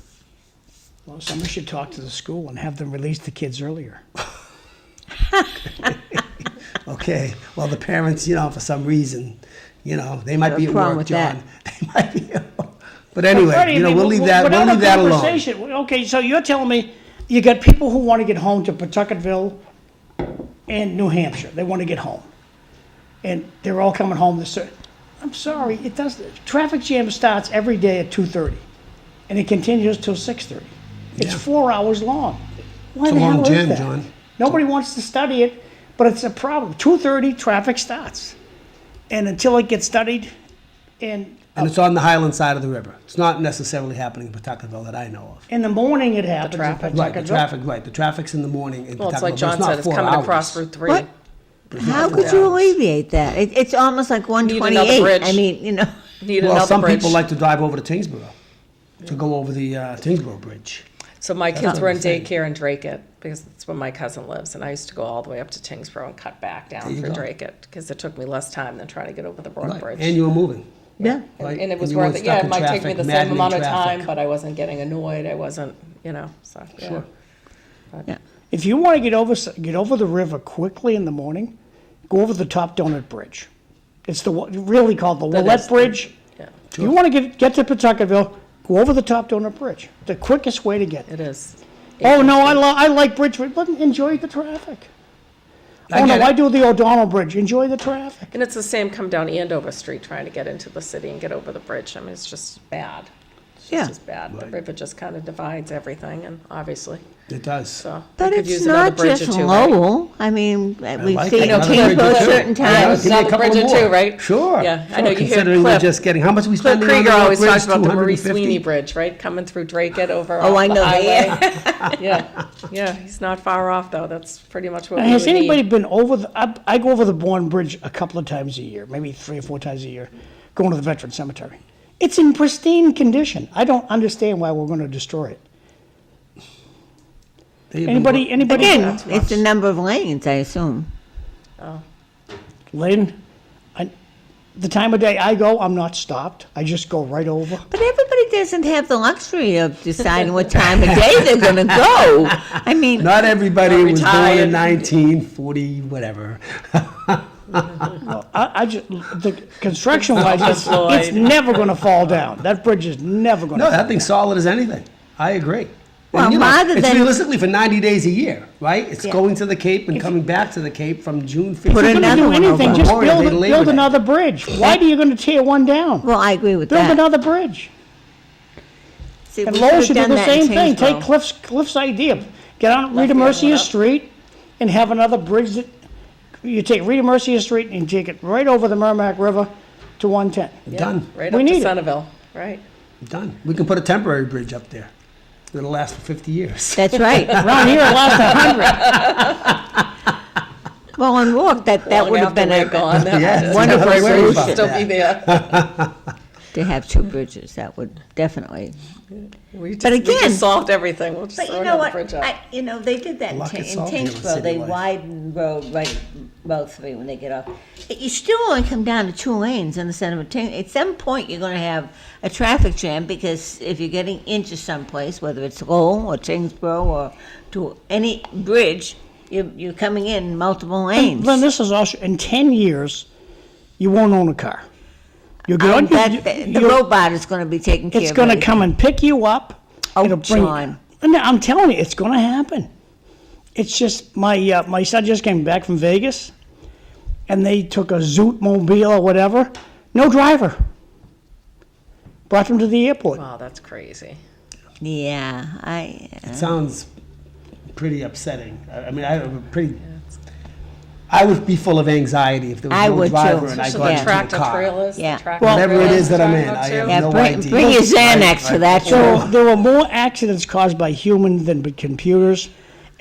Well, somebody should talk to the school and have them release the kids earlier. Okay, well, the parents, for some reason, they might Got a be at problem work, with that. John. They might be at work. But anyway, Freddie, I mean, we'll leave that alone. conversation. Okay, so you're telling me you got people who want to get home to Pawtucketville and New Hampshire. They want to get home. And they're all coming home this. I'm sorry, it does. Traffic jam starts every day at 2:30 and it continues till 6:30. It's Yeah. 4 hours long. Why It's a the long hell jam, is that? John. Nobody wants to study it, but it's a problem. 2:30, traffic starts. And until it gets studied, and And it's on the Highland side of the river. It's not necessarily happening in Pawtucketville that I know of. in the morning it happens in traffic. Right, the Pawtucketville. traffic, right. The traffic's in the morning in Well, it's Pawtucketville, like but John not said, it's 4 coming hours. across Route 3. what? How could you alleviate that? It's almost like another 128. bridge. I mean, Need Well, another some bridge. people like to drive over to Tingsboro, to go over the Tingsboro Bridge. So my kids were in what I'm saying. daycare in Dracut, because that's where my cousin lives, and I used to go all the way up to Tingsboro and cut back down you through go. Dracut, because it took me less time than trying to get over the Broad Right, Bridge. and you were moving. yeah. right? And it was you weren't worth it. stuck Yeah, it in might take me traffic, the same maddening amount of traffic. time, but I wasn't getting annoyed, I wasn't, so, yeah. Sure. If you want to get over the river quickly in the morning, go over the Top Donut Bridge. It's really called the That Willette is- Bridge. Yeah, If you want to get to Pawtucketville, go over the Top Donut Bridge. The quickest way to get there. it is. Oh, no, I like Bridgeford, but enjoy the traffic. I Oh, no, get it. I do the O'Donnell Bridge, enjoy the traffic. And it's the same come down Andover Street trying to get into the city and get over the bridge. I mean, it's just bad. It's Yeah. just bad. The river just kind of divides everything, and obviously, It does. so. But we could it's use another not bridge or just two, right? Lowell. I mean, we've like seen it. Another Tingsboro bridge or two. certain Yeah, times. give me a Another couple bridge or more. two, right? Sure. Yeah, I sure, know you hear considering we're Cliff. just getting, how much are we Cliff spending on Krieger the always bridge? talks about the Marie 250? Sweeney Bridge, right? Coming through Dracut over Oh, off I the know, highway. Yeah, he's not far off, though. That's pretty much what we Has would anybody need. been over I go over the Bourne Bridge a couple of times a year, maybe 3 or 4 times a year, going to the Veteran Cemetery. It's in pristine condition. I don't understand why we're going to destroy it. They've been Anybody? Again, it's the number of lanes, I assume. Lynn, the time of day I go, I'm not stopped. I just go right over. But everybody doesn't have the luxury of deciding what time of day they're going to go. I mean, Not everybody Not was born in retired. 1940, whatever. I just, the construction wise, it's Floyd. never gonna fall down. That bridge is never gonna No, fall that thing's solid as anything. I agree. Well, And, rather it's than- realistically for 90 days a year, right? It's Yeah. going to the Cape and coming back to the Cape from June 15th. Put If you're another gonna do one over. anything, just Memorial Day to Labor build Day. another bridge. Why are you gonna tear one down? Well, I agree with Build that. another bridge. See, And we Lowell should've should do done the that in same thing. Take Tingsboro. Cliff's idea. Get on Rita the other one Mercia up. Street and have another bridge that, you take Rita Mercia Street and take it right over the Merrimack River to 110. Done, Right We up to need it. Centerville, right? done. We can put a temporary bridge up there. It'll last for 50 years. That's right. Around here, it lasts 100. Well, on Rourke, that Long would have after been we're a gone, that Yes. bridge wonderful I was worried solution. about will still that. be there. to have two bridges. That would definitely. We just, But we again- just solved everything. We'll just But throw you know another what? bridge up. They did that Luck in it's solved here on Tingsboro. They City Way. widened Road 3 when they get off. You still only come down to 2 lanes in the center of Tingsboro. At some point, you're going to have a traffic jam because if you're getting into someplace, whether it's Lowell or Tingsboro or to any bridge, you're coming in multiple lanes. Then this is also, in 10 years, you won't own a car. You'll get on, The robot is going to be taking care of it's gonna everything. come and pick you up. Oh, It'll bring- John. And I'm telling you, it's gonna happen. It's just, my son just came back from Vegas, and they took a Zoot mobile or whatever, no driver. Brought them to the airport. Wow, that's crazy. Yeah, It sounds pretty upsetting. I would be full of anxiety if there I was no would driver too. and I So got the into a tractor car. trailers, Yeah. the tractor Whatever it trailers is that I'm drive in, out I too? have yeah. no Bring idea. your Xanax for that. So there were more accidents caused by human than by computers.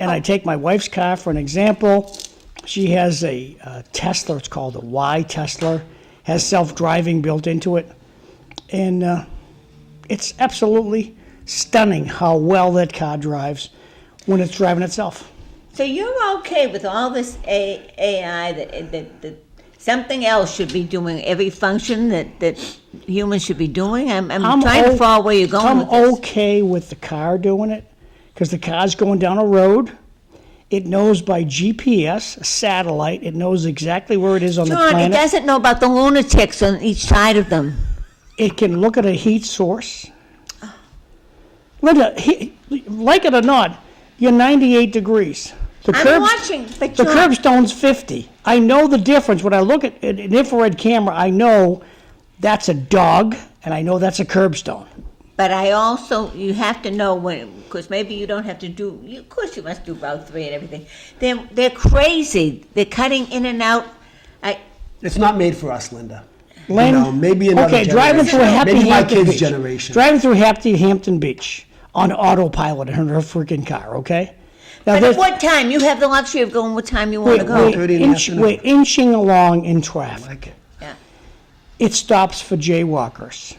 And I take my wife's car for an example. She has a Tesla, it's called a Y Tesla, has self-driving built into it. And it's absolutely stunning how well that car drives when it's driving itself. So you're okay with all this AI that something else should be doing every function that humans should be doing? I'm trying to follow where you're going I'm with this. okay with the car doing it, because the car's going down a road. It knows by GPS, a satellite, it knows exactly where it is on the John, it planet. doesn't know about the lunatics on each side of them. It can look at a heat source. Linda, like it or not, you're 98 degrees. The I'm watching, but The John, curbstone's 50. I know the difference. When I look at an infrared camera, I know that's a dog, and I know that's a curbstone. but I also, you have to know when, because maybe you don't have to do, of course you must do Route 3 and everything. They're crazy. They're cutting in and out. It's not made for us, Linda. Lynn, You know, maybe another okay, driving through generation. Happy Maybe my Hampton kids' Beach. generation. Driving through Hampton Beach on autopilot in her freaking car, okay? Now, But at there's- what time? You have the luxury of going what time you want to go. 30 in the afternoon. we're inching along in traffic. Like it. Yeah. It stops for jaywalkers.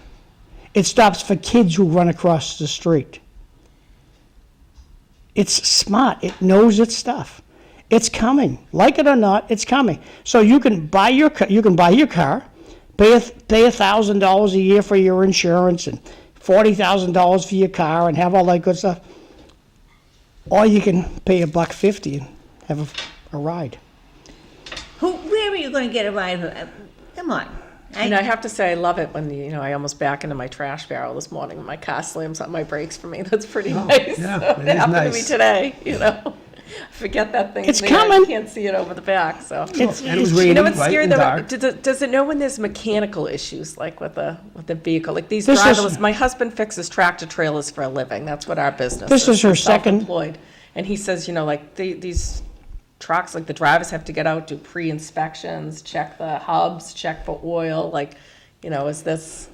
It stops for kids who run across the street. It's smart. It knows its stuff. It's coming. Like it or not, it's coming. So you can buy your car, pay $1,000 a year for your insurance and $40,000 for your car and have all that good stuff. Or you can pay $150 and have a ride. Where are you going to get a ride? Come on. And I have to say, I love it when, I almost back into my trash barrel this morning and my car slams on my brakes for me. That's pretty nice. yeah, So it is happened to me nice. today, Forget that thing. It's there. coming. I can't see it over the back, so. And it was raining, You know what's right, scary and though? dark. Does it know when there's mechanical issues, like with the vehicle? Like these This is- driverless, my husband fixes tractor trailers for a living. That's what our business is. This is her He's second- self-employed. And he says, like these trucks, like the drivers have to get out, do pre-inspections, check the hubs, check for oil, is this,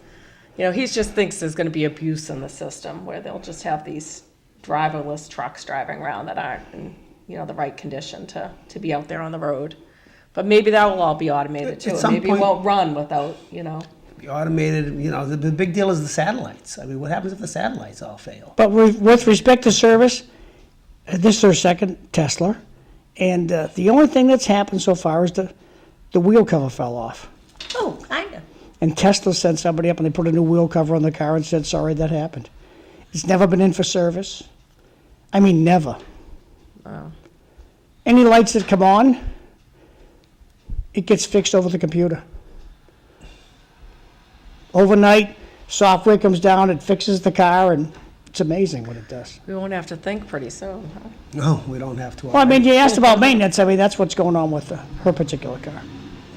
he just thinks there's gonna be abuse in the system where they'll just have these driverless trucks driving around that aren't in, the right condition to be out there on the road. But maybe that will all be automated At too. some Maybe point- it won't run without, The automated, the big deal is the satellites. I mean, what happens if the satellites all fail? But with respect to service, this is our second Tesla, and the only thing that's happened so far is the wheel cover fell off. Oh, kind of. And Tesla sent somebody up and they put a new wheel cover on the car and said, sorry, that happened. It's never been in for service. I mean, never. Wow. Any lights that come on, it gets fixed over the computer. Overnight, software comes down, it fixes the car, and it's amazing what it does. We won't have to think pretty soon, huh? No, we don't have to. Well, I mean, you asked about maintenance. I mean, that's what's going on with her particular car.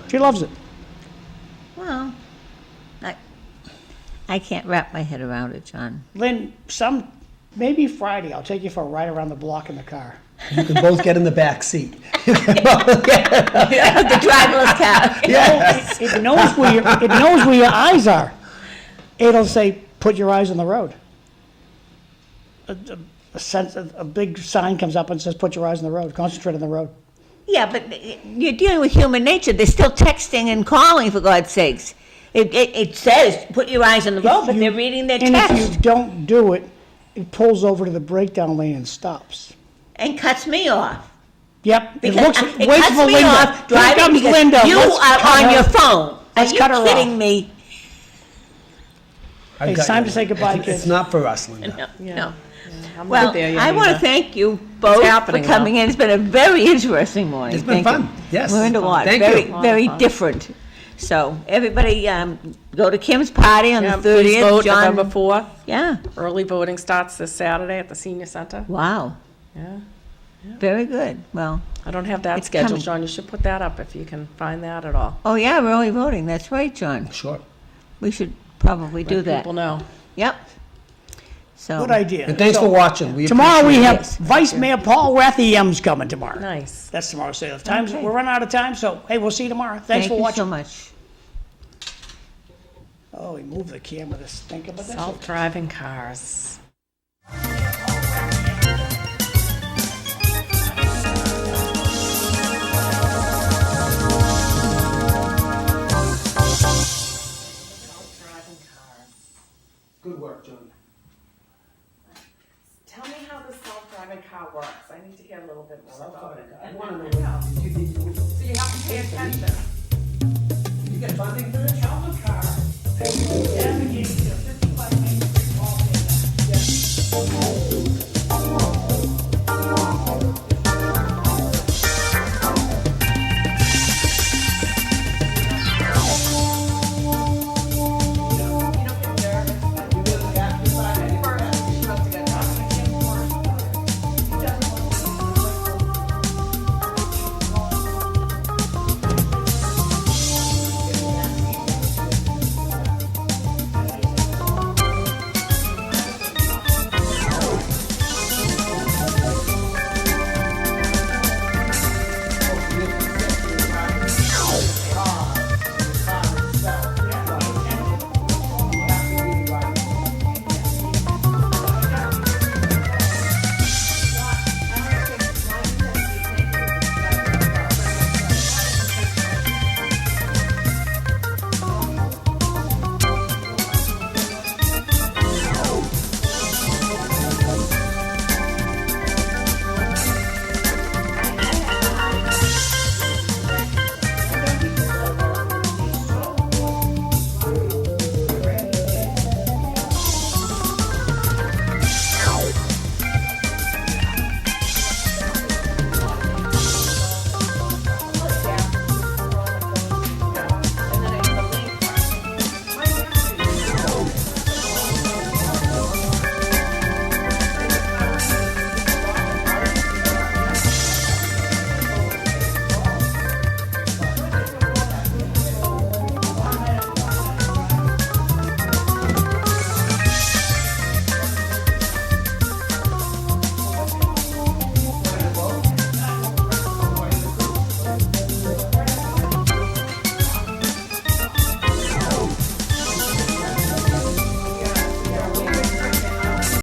She loves it. Well, I can't wrap my head around it, John. Lynn, maybe Friday, I'll take you for a ride around the block in the car. You can both get in the back seat. The driverless car. Yes. It knows where your eyes are. It'll say, "Put your eyes on the road." A big sign comes up and says, "Put your eyes on the road. Concentrate on the road." Yeah, but you're dealing with human nature. They're still texting and calling, for God's sakes. It says, put your eyes on the road, but they're reading their And if text you don't do it, it pulls over to the breakdown lane and stops. and cuts me off. Yep. It Because looks. it Waits cuts for me Linda. off Here driving comes because Linda. you Let's are cut on her- your phone. let's Are cut her you off. kidding me? I It's got time you. to say goodbye, It's kids. not for us, Linda. No. I'm Well, right there, I want to Yolanda. thank you both for happening coming in. It's been a very interesting morning. It's been Thank you. fun. Yes. Learned a lot. Thank very, you. very different. So everybody, go to Kim's party on Yeah, the please 30th. vote John, November 4th. yeah. Early voting starts this Saturday at the senior center. Wow. Yeah. Very good. Well, I don't have that It's scheduled, coming. John. You should put that up if you can find that at all. oh yeah, early voting. That's right, John. Sure. We should probably do Let that. people know. Yep. So. Good idea. And thanks So, for watching. We Tomorrow we appreciate have it. Yes. Vice Mayor Paul Rathie's coming tomorrow. Nice. That's tomorrow's sale. Times Okay. We're running out of time, so hey, we'll see you tomorrow. Thanks for Thank you watching. so much. Oh, he moved the camera to stink about this. Self-driving cars. Self-driving cars. Good work, John. Tell me how the self-driving car works. I need to hear a little bit more about it. I want to know what So you have to pay attention. you get funding for this? Tell the car.